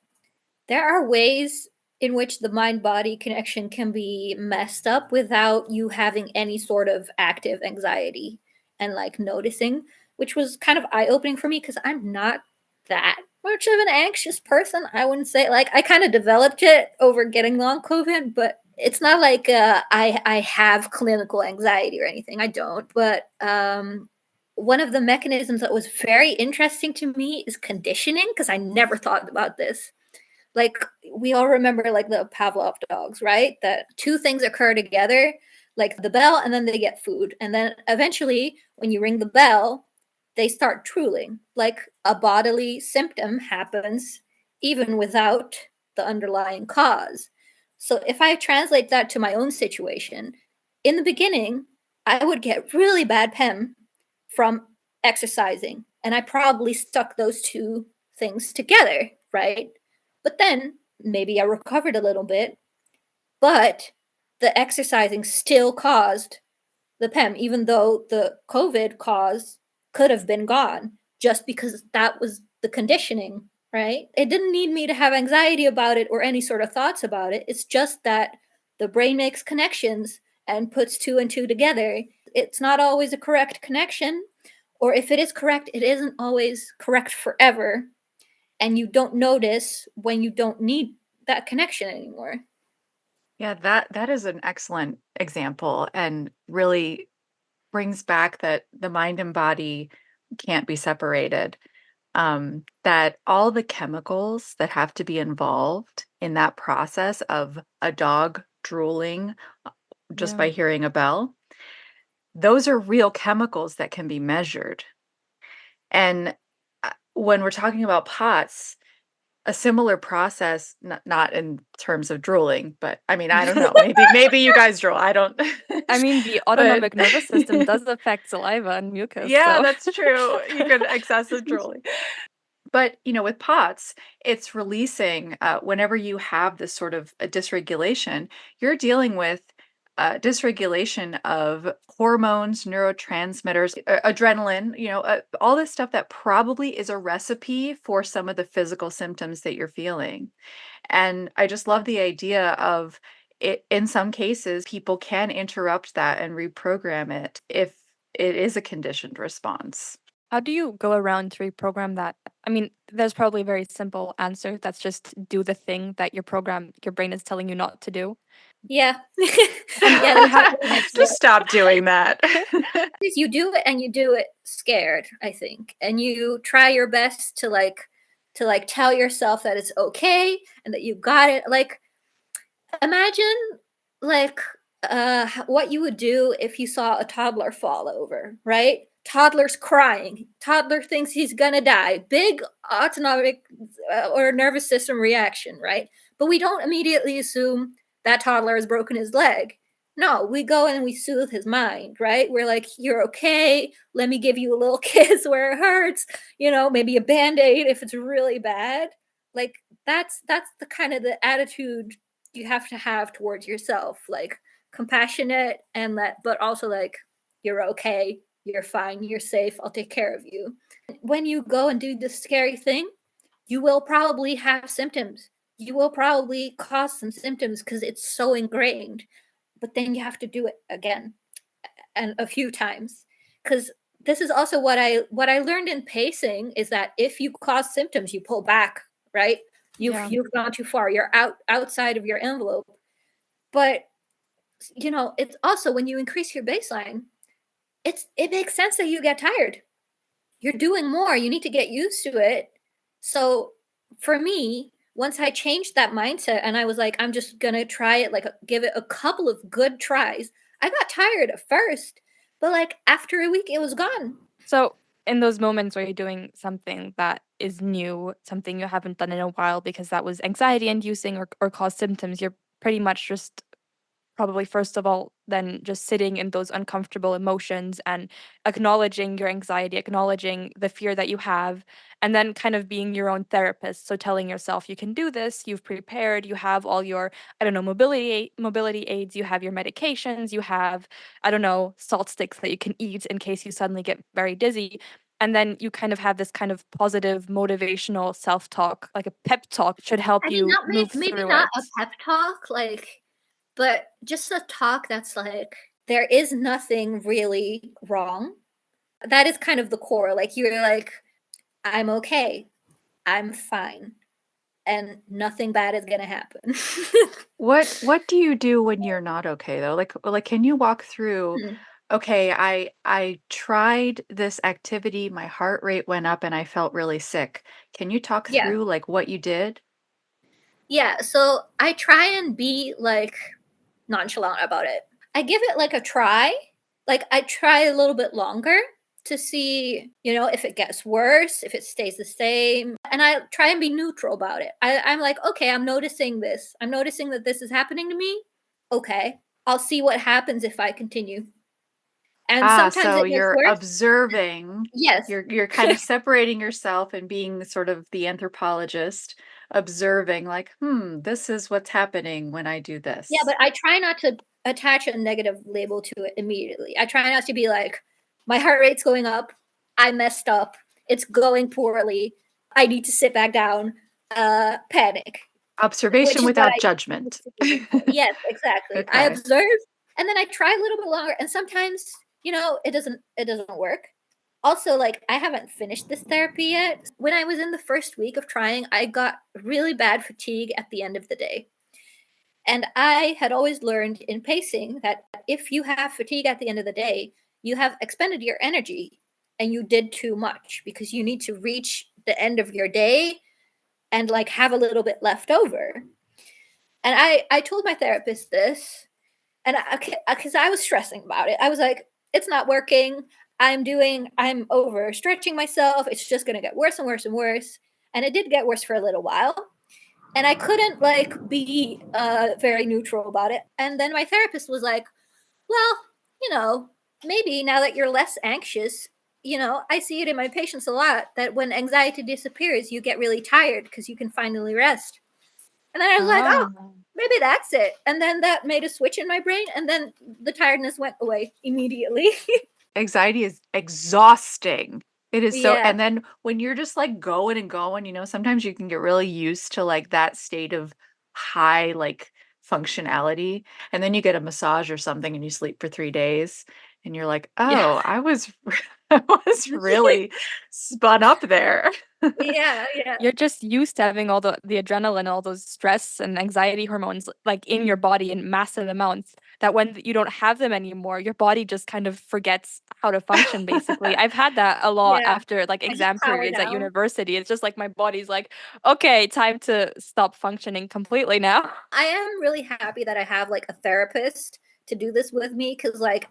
there are ways in which the mind body connection can be messed up without you having any sort of active anxiety and noticing, which was kind of eye opening for me because I'm not that much of an anxious person. I wouldn't say, I kind of developed it over getting long COVID, but it's not like I have clinical anxiety or anything. I don't. But one of the mechanisms that was very interesting to me is conditioning, because I never thought about this. Like, we all remember the Pavlov dogs, right? That two things occur together, like the bell, and then they get food. And then eventually, when you ring the bell, they start drooling. Like, a bodily symptom happens even without the underlying cause. So if I translate that to my own situation, in the beginning, I would get really bad PEM from exercising. And I probably stuck those two things together, right? But then maybe I recovered a little bit, but the exercising still caused the PEM, even though the COVID cause could have been gone just because that was the conditioning, right? It didn't need me to have anxiety about it or any sort of thoughts about it. It's just that the brain makes connections and puts two and two together. It's not always a correct connection, or if it is correct, it isn't always correct forever. And you don't notice when you don't need that connection anymore. Yeah, that is an excellent example and really brings back that the mind and body can't be separated. that all the chemicals that have to be involved in that process of a dog drooling just Yeah. by hearing a bell, those are real chemicals that can be measured. And when we're talking about POTS, a similar process, not in terms of drooling, but I mean, I don't know. Maybe you guys drool. I don't. I mean, the But autonomic nervous system does affect saliva and mucus, yeah, so that's true. You could excessive drooling. But, with POTS, it's releasing, whenever you have this sort of a dysregulation, you're dealing with dysregulation of hormones, neurotransmitters, adrenaline, all this stuff that probably is a recipe for some of the physical symptoms that you're feeling. And I just love the idea of it. In some cases, people can interrupt that and reprogram it if it is a conditioned response. how do you go around to reprogram that? I mean, there's probably a very simple answer that's just do the thing that your brain is telling you not to do. Yeah. And Yeah, and that's how pretty much Just it. stop doing that. Is you do it and you do it scared, I think. And you try your best to tell yourself that it's okay and that you got it. Like imagine like what you would do if you saw a toddler fall over, right? Toddler's crying. Toddler thinks he's gonna die. Big autonomic or nervous system reaction, right? But we don't immediately assume that toddler has broken his leg. No, we go and we soothe his mind, right? We're like, you're okay. Let me give you a little kiss where it hurts, maybe a band-aid if it's really bad. Like that's the kind of the attitude you have to have towards yourself, like compassionate and that, but also like you're okay, you're fine, you're safe, I'll take care of you. When you go and do this scary thing, you will probably have symptoms, you will probably cause some symptoms because it's so ingrained, but then you have to do it again and a few times, because this is also what I learned in pacing is that if you cause symptoms you pull back, right? you've Yeah. you've gone too far, you're outside of your envelope. But it's also when you increase your baseline, it makes sense that you get tired. You're doing more, you need to get used to it. So for me, once I changed that mindset and I was like, I'm just gonna try it, like give it a couple of good tries. I got tired at first, but like after a week it was gone. So, in those moments where you're doing something that is new, something you haven't done in a while because that was anxiety inducing or caused symptoms, you're pretty much just probably first of all then just sitting in those uncomfortable emotions and acknowledging your anxiety, acknowledging the fear that you have, and then kind of being your own therapist. So telling yourself you can do this, you've prepared, you have all your, I don't know, mobility aids, you have your medications, you have, I don't know, salt sticks that you can eat in case you suddenly get very dizzy. And then you kind of have this kind of positive motivational self-talk, like a pep talk should help I mean, you not move maybe through not it. a pep talk, like, but just a talk that's like, there is nothing really wrong. That is kind of the core. Like you're like, I'm okay. I'm fine. And nothing bad is gonna happen. What do you do when you're not okay though? Like can you walk through, Hmm. okay, I tried this activity, my heart rate went up and I felt really sick. Can you talk Yeah. through like what you did? Yeah. So I try and be like nonchalant about it. I give it like a try. Like I try a little bit longer to see, if it gets worse, if it stays the same. And I try and be neutral about it. I'm like, okay, I'm noticing this. I'm noticing that this is happening to me. Okay. I'll see what happens if I continue. And Ah, sometimes so it gets you're worse. observing, Yes. you're kind of separating yourself and being sort of the anthropologist, observing like, this is what's happening when I do Yeah, this. but I try not to attach a negative label to it immediately. I try not to be like, my heart rate's going up. I messed up. It's going poorly. I need to sit back down. Panic, which Observation is what without I judgment. used to do before. Yes, exactly. I Okay. observe and then I try a little bit longer. And sometimes, it doesn't work. Also, like I haven't finished this therapy yet. When I was in the first week of trying, I got really bad fatigue at the end of the day. And I had always learned in pacing that if you have fatigue at the end of the day, you have expended your energy and you did too much because you need to reach the end of your day and like have a little bit left over. And I told my therapist this, and because I was stressing about it, I was like, it's not working. I'm overstretching myself. It's just gonna get worse and worse and worse. And it did get worse for a little while. And I couldn't like be very neutral about it. And then my therapist was like, well, you know, maybe now that you're less anxious, I see it in my patients a lot that when anxiety disappears, you get really tired because you can finally rest. And then I was like, oh, Oh. maybe that's it. And then that made a switch in my brain, and then the tiredness went away immediately. Anxiety is exhausting. It is so, Yeah. and then when you're just like going and going, sometimes you can get really used to like that state of high like functionality. And then you get a massage or something and you sleep for 3 days and you're like, Yeah. oh, I was I was really spun up there. Yeah. Yeah. You're just used to having all the adrenaline, all those stress and anxiety hormones like in your body in massive amounts that when you don't have them anymore, your body just kind of forgets how to function basically. I've had that a lot Yeah. after like I just exam power periods at down. university. It's just like my body's like, okay, time to stop functioning completely now. I am really happy that I have like a therapist to do this with me because like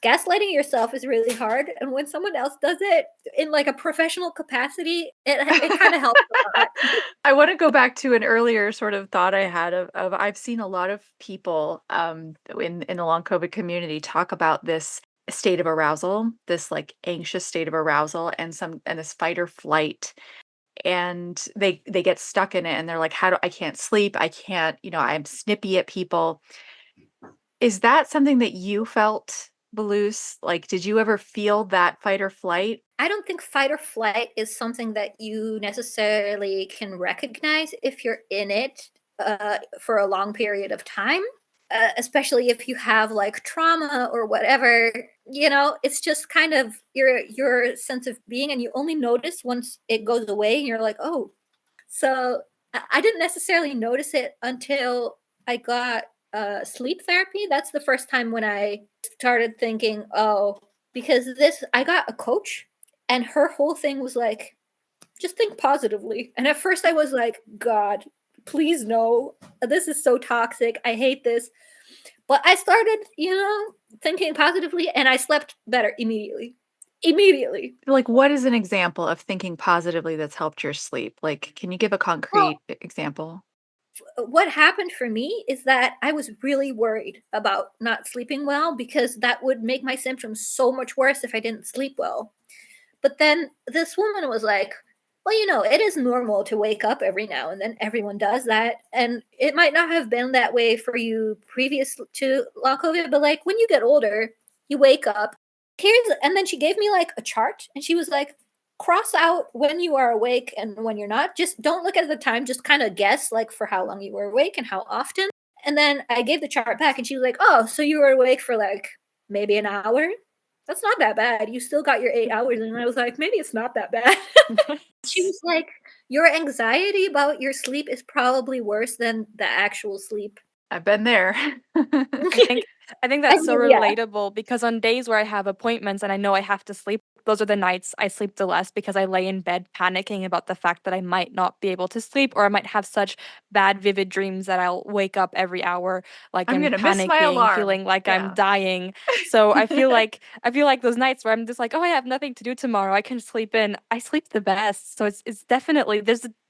gaslighting yourself is really hard. And when someone else does it in like a professional capacity, it kind of helps a lot. I want to go back to an earlier sort of thought I had of I've seen a lot of people in the long COVID community talk about this state of arousal, this like anxious state of arousal and this fight or flight. And they get stuck in it and they're like, how do I can't sleep, I can't, I'm snippy at people. Is that something that you felt, Beluce? Like, did you ever feel that fight or flight? I don't think fight or flight is something that you necessarily can recognize if you're in it for a long period of time, especially if you have like trauma or whatever. It's just kind of your sense of being, and you only notice once it goes away, and you're like, oh. So I didn't necessarily notice it until I got sleep therapy. That's the first time when I started thinking, oh, because I got a coach, and her whole thing was like, just think positively. And at first I was like, God, please no. This is so toxic. I hate this. But I started, thinking positively, and I slept better immediately. Immediately. Like, what is an example of thinking positively that's helped your sleep? Like, can you give a Well, concrete example? what happened for me is that I was really worried about not sleeping well because that would make my symptoms so much worse if I didn't sleep well. But then this woman was like, well, it is normal to wake up every now and then. Everyone does that. And it might not have been that way for you previous to long COVID, but like when you get older, you wake up. And then she gave me like a chart, and she was like, cross out when you are awake and when you're not. Just don't look at the time, just kind of guess like for how long you were awake and how often. And then I gave the chart back, and she was like, oh, so you were awake for like maybe an hour? That's not that bad. You still got your 8 hours. And I was like, maybe it's not that bad. She was like, your anxiety about your sleep is probably worse than the actual sleep. I've been there. I think I think I that's so mean, yeah. relatable because on days where I have appointments and I know I have to sleep, those are the nights I sleep the less because I lay in bed panicking about the fact that I might not be able to sleep or I might have such bad vivid dreams that I'll wake up every hour like I'm I'm gonna miss my panicking, alarm. feeling like I'm Yeah. dying. So I feel like those nights where I'm just like, "Oh, I have nothing to do tomorrow. I can sleep in." I sleep the best. So it's definitely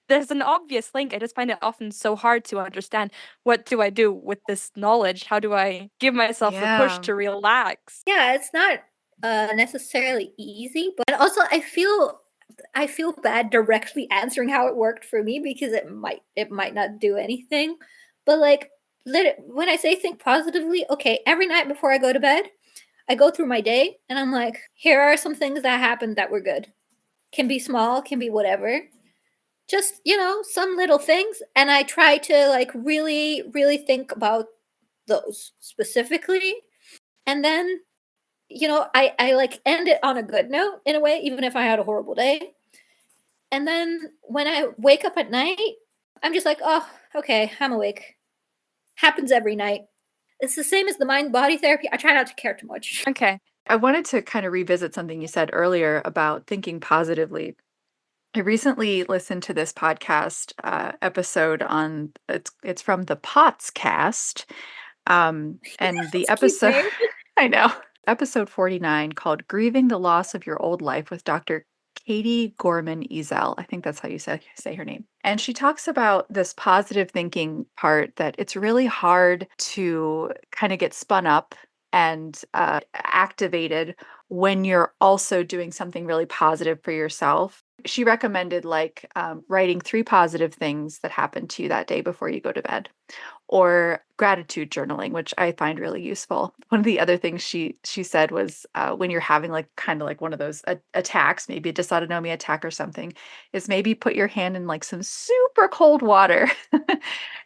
there's an obvious link. I just find it often so hard to understand what do I do with this knowledge? How do I give myself the push Yeah. to relax? Yeah, it's not necessarily easy, but also I feel bad directly answering how it worked for me because it might not do anything. But like when I say think positively, okay, every night before I go to bed, I go through my day and I'm like, here are some things that happened that were good. Can be small, can be whatever. Just, some little things, and I try to like really really think about those specifically. And then, I like end it on a good note in a way, even if I had a horrible day. And then when I wake up at night, I'm just like, oh, okay, I'm awake. Happens every night. It's the same as the mind body therapy. I try not to care too much. Okay. I wanted to kind of revisit something you said earlier about thinking positively. I recently listened to this podcast episode on it's from the Pots cast. And the It's a cute episode name. I know, episode 49 called Grieving the Loss of Your Old Life with Dr. Katie Gorman Ezel. I think that's how you say her name. And she talks about this positive thinking part that it's really hard to kind of get spun up and activated when you're also doing something really positive for yourself. She recommended like writing 3 positive things that happened to you that day before you go to bed, or gratitude journaling, which I find really useful. One of the other things she said was when you're having like kind of like one of those attacks, maybe a dysautonomia attack or something, is maybe put your hand in like some super cold water,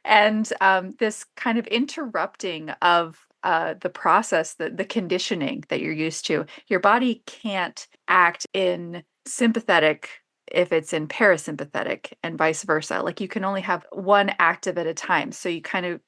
and this kind of interrupting of the process, the conditioning that you're used to. Your body can't act in sympathetic if it's in parasympathetic and vice versa. Like you can only have one active at a time. So you kind of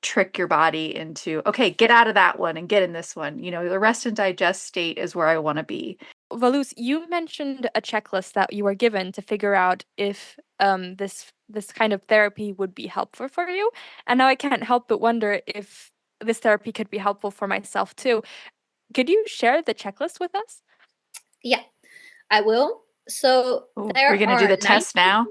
trick your body into, okay, get out of that one and get in this one. The rest and digest state is where I want to be. Voleuse, you mentioned a checklist that you were given to figure out if this kind of therapy would be helpful for you. And now I can't help but wonder if this therapy could be helpful for myself too. Could you share the checklist with us? Yeah, I will. So Ooh, we're there going to do are the 9. test now.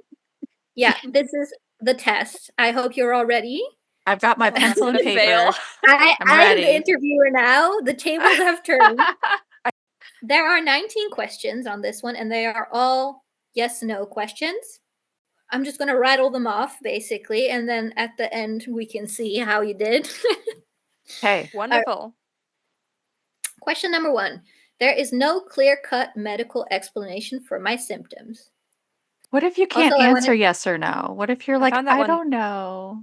Yeah, this is the test. I hope you're all ready. I've got my Oh, I'm pencil and gonna fail. paper. I I'm I am the ready. interviewer now. The tables have turned. There are 19 questions on this one, and they are all yes/no questions. I'm just going to rattle them off, basically, and then at the end, we can see how you did. Okay. Wonderful. Question number 1. There is no clear-cut medical explanation for my symptoms. What if you Also, can't I answer wanted, yes or no? What if you're I like, found that I one. don't know?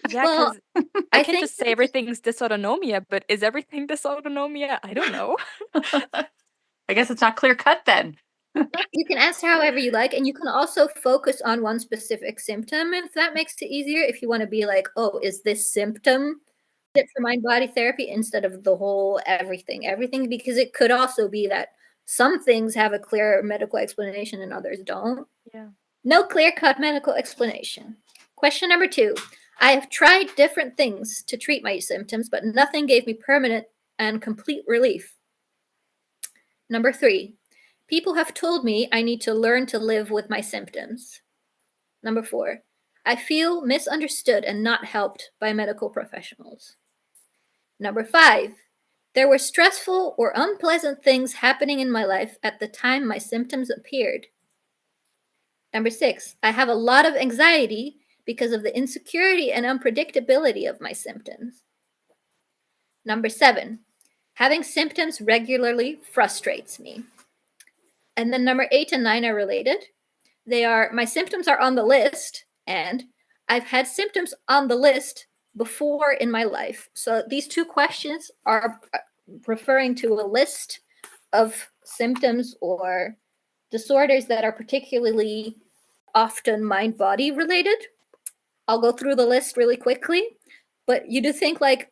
Yeah, well, because I I can think just say everything's dysautonomia, but is everything dysautonomia? I don't know. I guess it's not clear cut then. you can answer however you like, and you can also focus on one specific symptom if that makes it easier. If you want to be like, oh, is this symptom fit for mind body therapy instead of the whole everything, because it could also be that some things have a clear medical explanation and others don't. Yeah. No clear cut medical explanation. Question number 2. I have tried different things to treat my symptoms, but nothing gave me permanent and complete relief. Number 3. People have told me I need to learn to live with my symptoms. Number 4. I feel misunderstood and not helped by medical professionals. Number 5. There were stressful or unpleasant things happening in my life at the time my symptoms appeared. Number 6. I have a lot of anxiety because of the insecurity and unpredictability of my symptoms. Number 7. Having symptoms regularly frustrates me. And then number 8 and 9 are related. They are, my symptoms are on the list, and I've had symptoms on the list before in my life. So these 2 questions are referring to a list of symptoms or disorders that are particularly often mind body related. I'll go through the list really quickly, but you do think like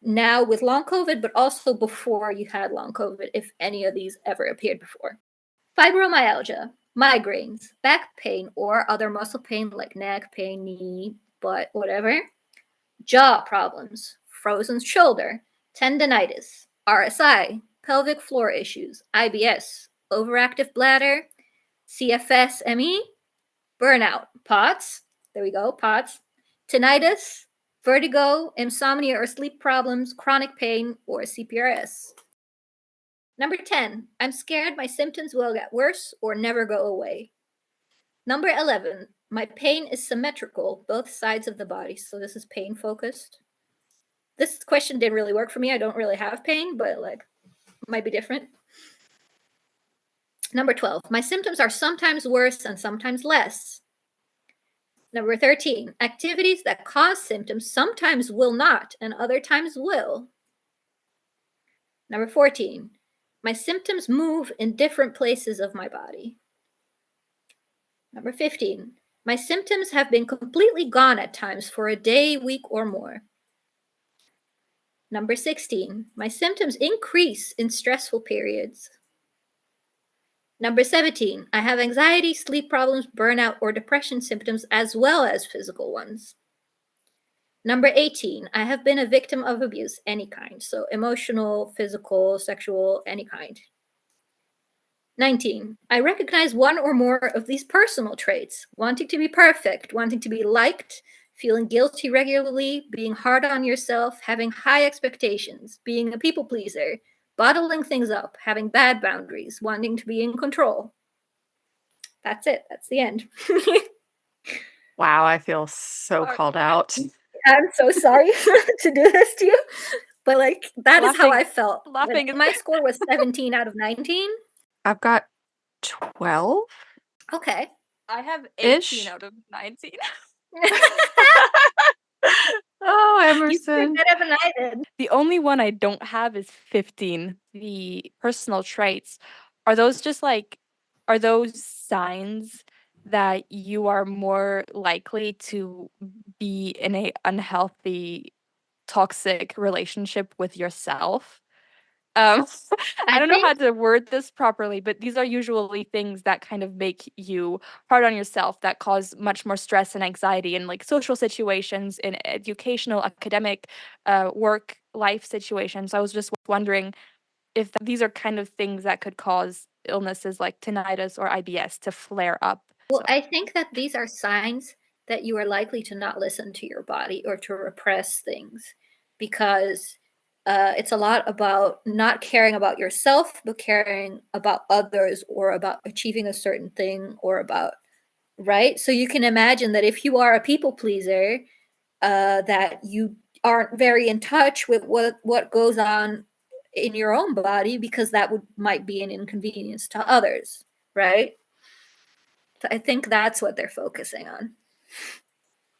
now with long COVID, but also before you had long COVID, if any of these ever appeared before. Fibromyalgia, migraines, back pain, or other muscle pain like neck pain, knee, butt, whatever. Jaw problems, frozen shoulder, tendinitis, RSI, pelvic floor issues, IBS, overactive bladder, CFS-ME, burnout, POTS, there we go, POTS, tinnitus, vertigo, insomnia or sleep problems, chronic pain, or CPRS. Number 10, I'm scared my symptoms will get worse or never go away. Number 11, my pain is symmetrical, both sides of the body. So this is pain focused. This question didn't really work for me. I don't really have pain, but like might be different. Number 12, my symptoms are sometimes worse and sometimes less. Number 13, activities that cause symptoms sometimes will not and other times will. Number 14, my symptoms move in different places of my body. Number 15, my symptoms have been completely gone at times for a day, week, or more. Number 16, my symptoms increase in stressful periods. Number 17, I have anxiety, sleep problems, burnout, or depression symptoms, as well as physical ones. Number 18, I have been a victim of abuse, any kind. So emotional, physical, sexual, any kind. 19, I recognize one or more of these personal traits: wanting to be perfect, wanting to be liked, feeling guilty regularly, being hard on yourself, having high expectations, being a people pleaser, bottling things up, having bad boundaries, wanting to be in control. That's it. That's the end. Wow, I feel so Sorry. called out. I'm so sorry to do this to you, but like that is how I felt. Laughing is My score was 17 out of 19. I've got 12 Okay. I have 18 ish. out of 19. Oh, You did Emerson. better than I did. The only one I don't have is 15, the personal traits. Are those just like, are those signs that you are more likely to be in a unhealthy, toxic relationship with yourself? Um, I I don't know think how to word this properly, but these are usually things that kind of make you hard on yourself, that cause much more stress and anxiety in like social situations, in educational, academic, work, life situations. I was just wondering if these are kind of things that could cause illnesses like tinnitus or IBS to flare up. Well, So, I think that these are signs that you are likely to not listen to your body or to repress things, because it's a lot about not caring about yourself, but caring about others or about achieving a certain thing or about, right? So you can imagine that if you are a people pleaser, that you aren't very in touch with what goes on in your own body, because that might be an inconvenience to others, right? So I think that's what they're focusing on.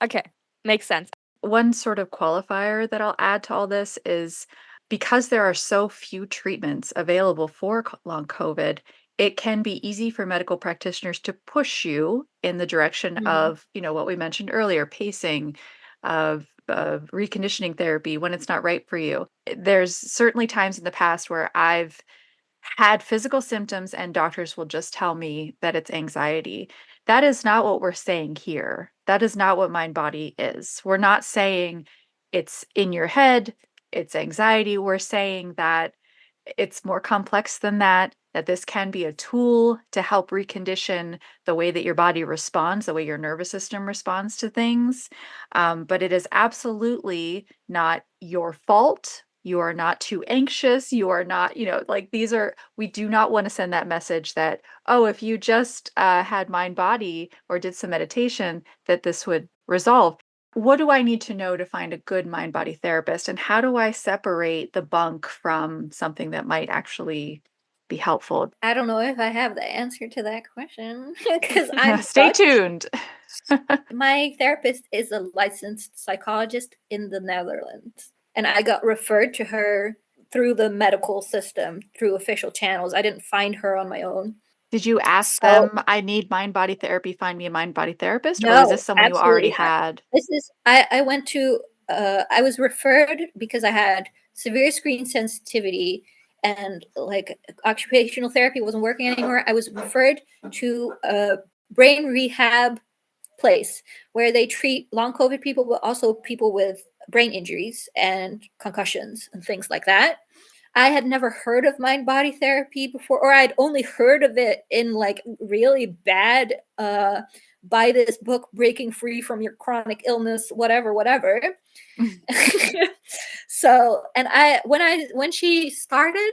okay, makes sense. One sort of qualifier that I'll add to all this is because there are so few treatments available for long COVID, it can be easy for medical practitioners to push you in the direction Mhm. of, what we mentioned earlier, pacing, of reconditioning therapy when it's not right for you. There's certainly times in the past where I've had physical symptoms and doctors will just tell me that it's anxiety. That is not what we're saying here. That is not what mind body is. We're not saying it's in your head, it's anxiety. We're saying that it's more complex than that, that this can be a tool to help recondition the way that your body responds, the way your nervous system responds to things. But it is absolutely not your fault. You are not too anxious. You are not, like we do not want to send that message that, oh, if you just had mind body or did some meditation, that this would resolve. What do I need to know to find a good mind body therapist? And how do I separate the bunk from something that might actually be helpful? I don't know if I have the answer to that question because I'm Stay Dutch. tuned. My therapist is a licensed psychologist in the Netherlands, and I got referred to her through the medical system, through official channels. I didn't find her on my own. Did you ask So, them, I need mind body therapy, find me a mind body therapist? Or was no, this someone you already absolutely not. had? This is I went to I was referred because I had severe screen sensitivity, and like occupational therapy wasn't working anymore. I was referred to a brain rehab place where they treat long COVID people, but also people with brain injuries and concussions and things like that. I had never heard of mind body therapy before, or I'd only heard of it in like really bad buy this book, Breaking Free from Your Chronic Illness, whatever. So, and when she started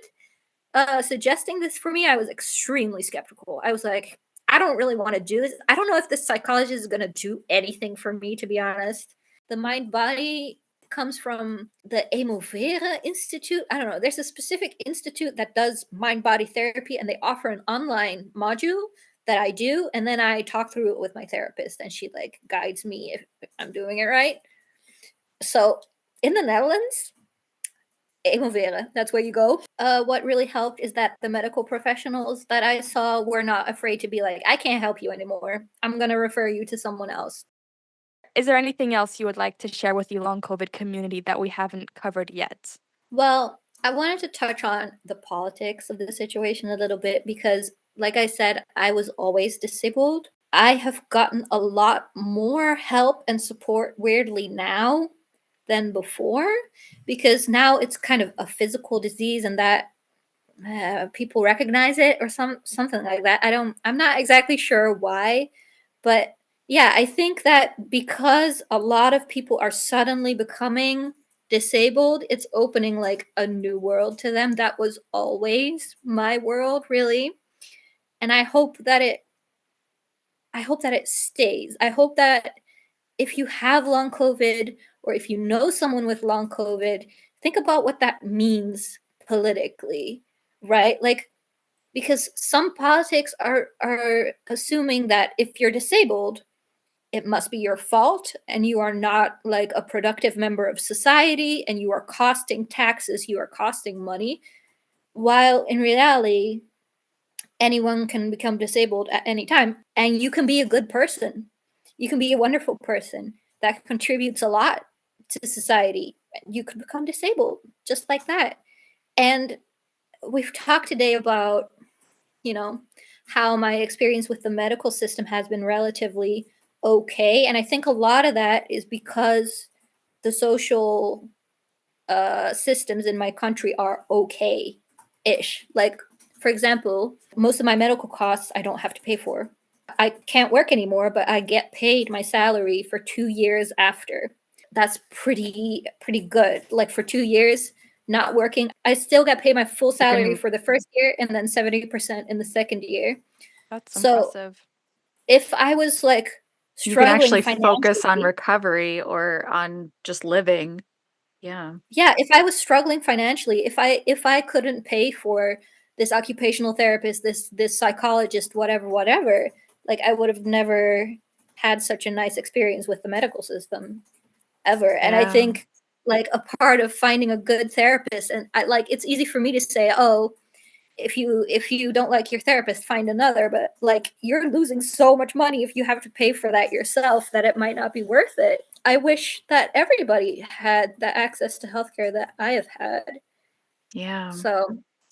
suggesting this for me, I was extremely skeptical. I was like, I don't really want to do this. I don't know if this psychologist is going to do anything for me, to be honest. The mind body comes from the Emovera Institute. I don't know. There's a specific institute that does mind body therapy, and they offer an online module that I do. And then I talk through it with my therapist, and she like guides me if I'm doing it right. So in the Netherlands, Emovera, that's where you go. What really helped is that the medical professionals that I saw were not afraid to be like, I can't help you anymore. I'm going to refer you to someone else. Is there anything else you would like to share with the long COVID community that we haven't covered yet? Well, I wanted to touch on the politics of the situation a little bit, because like I said, I was always disabled. I have gotten a lot more help and support weirdly now than before, because now it's kind of a physical disease, and that people recognize it or something like that. I'm not exactly sure why, but yeah, I think that because a lot of people are suddenly becoming disabled, it's opening like a new world to them that was always my world, really. And I hope that it stays. I hope that if you have long COVID, or if you know someone with long COVID, think about what that means politically, right? Like, because some politics are assuming that if you're disabled, it must be your fault, and you are not like a productive member of society, and you are costing taxes, you are costing money, while in reality anyone can become disabled at any time, and you can be a good person, you can be a wonderful person that contributes a lot to society. You could become disabled just like that. And we've talked today about, you know, how my experience with the medical system has been relatively okay. And I think a lot of that is because the social systems in my country are okay ish. Like, for example, most of my medical costs I don't have to pay for. I can't work anymore, but I get paid my salary for 2 years after. That's pretty good. Like, for 2 years not working, I still get paid my full You salary can for the first year, and then 70% in the second year. That's So impressive. if I was like you can struggling actually focus on financially, recovery or on just living. Yeah. yeah, if I was struggling financially, if I couldn't pay for this occupational therapist, this psychologist, whatever, like, I would have never had such a nice experience with the medical system ever. And I Yeah. think, like, a part of finding a good therapist, and I like, it's easy for me to say, oh, if you don't like your therapist, find another, but like, you're losing so much money if you have to pay for that yourself, that it might not be worth it. I wish that everybody had the access to healthcare that I have had. Yeah. So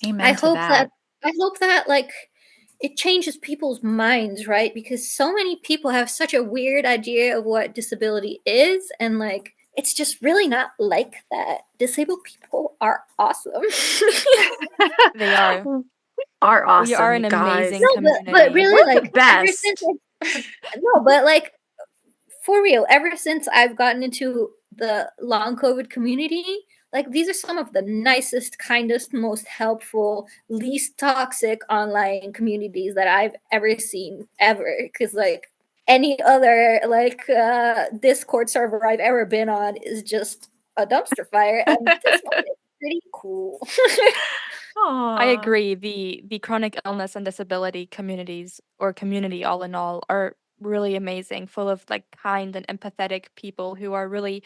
I Amen to hope that that. I hope that like it changes people's minds, right? Because so many people have such a weird idea of what disability is, and like, it's just really not like that. Disabled people are awesome. They are. Are We awesome, are you an guys. amazing No, but community. really, We're the like, ever since best. no, but like, for real, ever since I've gotten into the long COVID community, like, these are some of the nicest, kindest, most helpful, least toxic online communities that I've ever seen ever. Because like, any other like Discord server I've ever been on is just a dumpster fire, and this one is pretty cool. I Aw. agree. The chronic illness and disability communities, or community all in all, are really amazing, full of like kind and empathetic people who really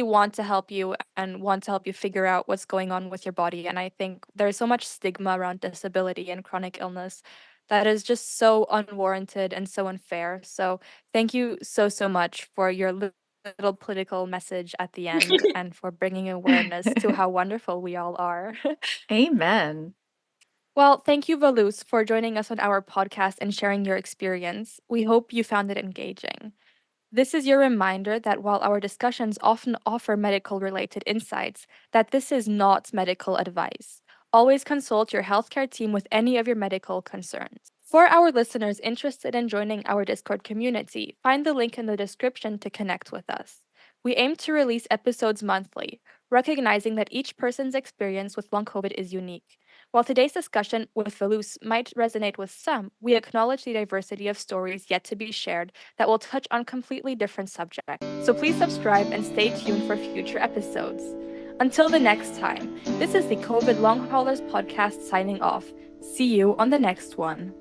want to help you and want to help you figure out what's going on with your body. And I think there's so much stigma around disability and chronic illness that is just so unwarranted and so unfair. So thank you so much for your little political message at the end, and for bringing awareness to how wonderful we all are. Amen. Well, thank you, Voleuse, for joining us on our podcast and sharing your experience. We hope you found it engaging. This is your reminder that while our discussions often offer medical related insights, that this is not medical advice. Always consult your healthcare team with any of your medical concerns. For our listeners interested in joining our Discord community, find the link in the description to connect with us. We aim to release episodes monthly, recognizing that each person's experience with long COVID is unique. While today's discussion with Voleuse might resonate with some, we acknowledge the diversity of stories yet to be shared that will touch on completely different subjects. So please subscribe and stay tuned for future episodes. Until the next time, this is the COVID Long Haulers podcast signing off. See you on the next one.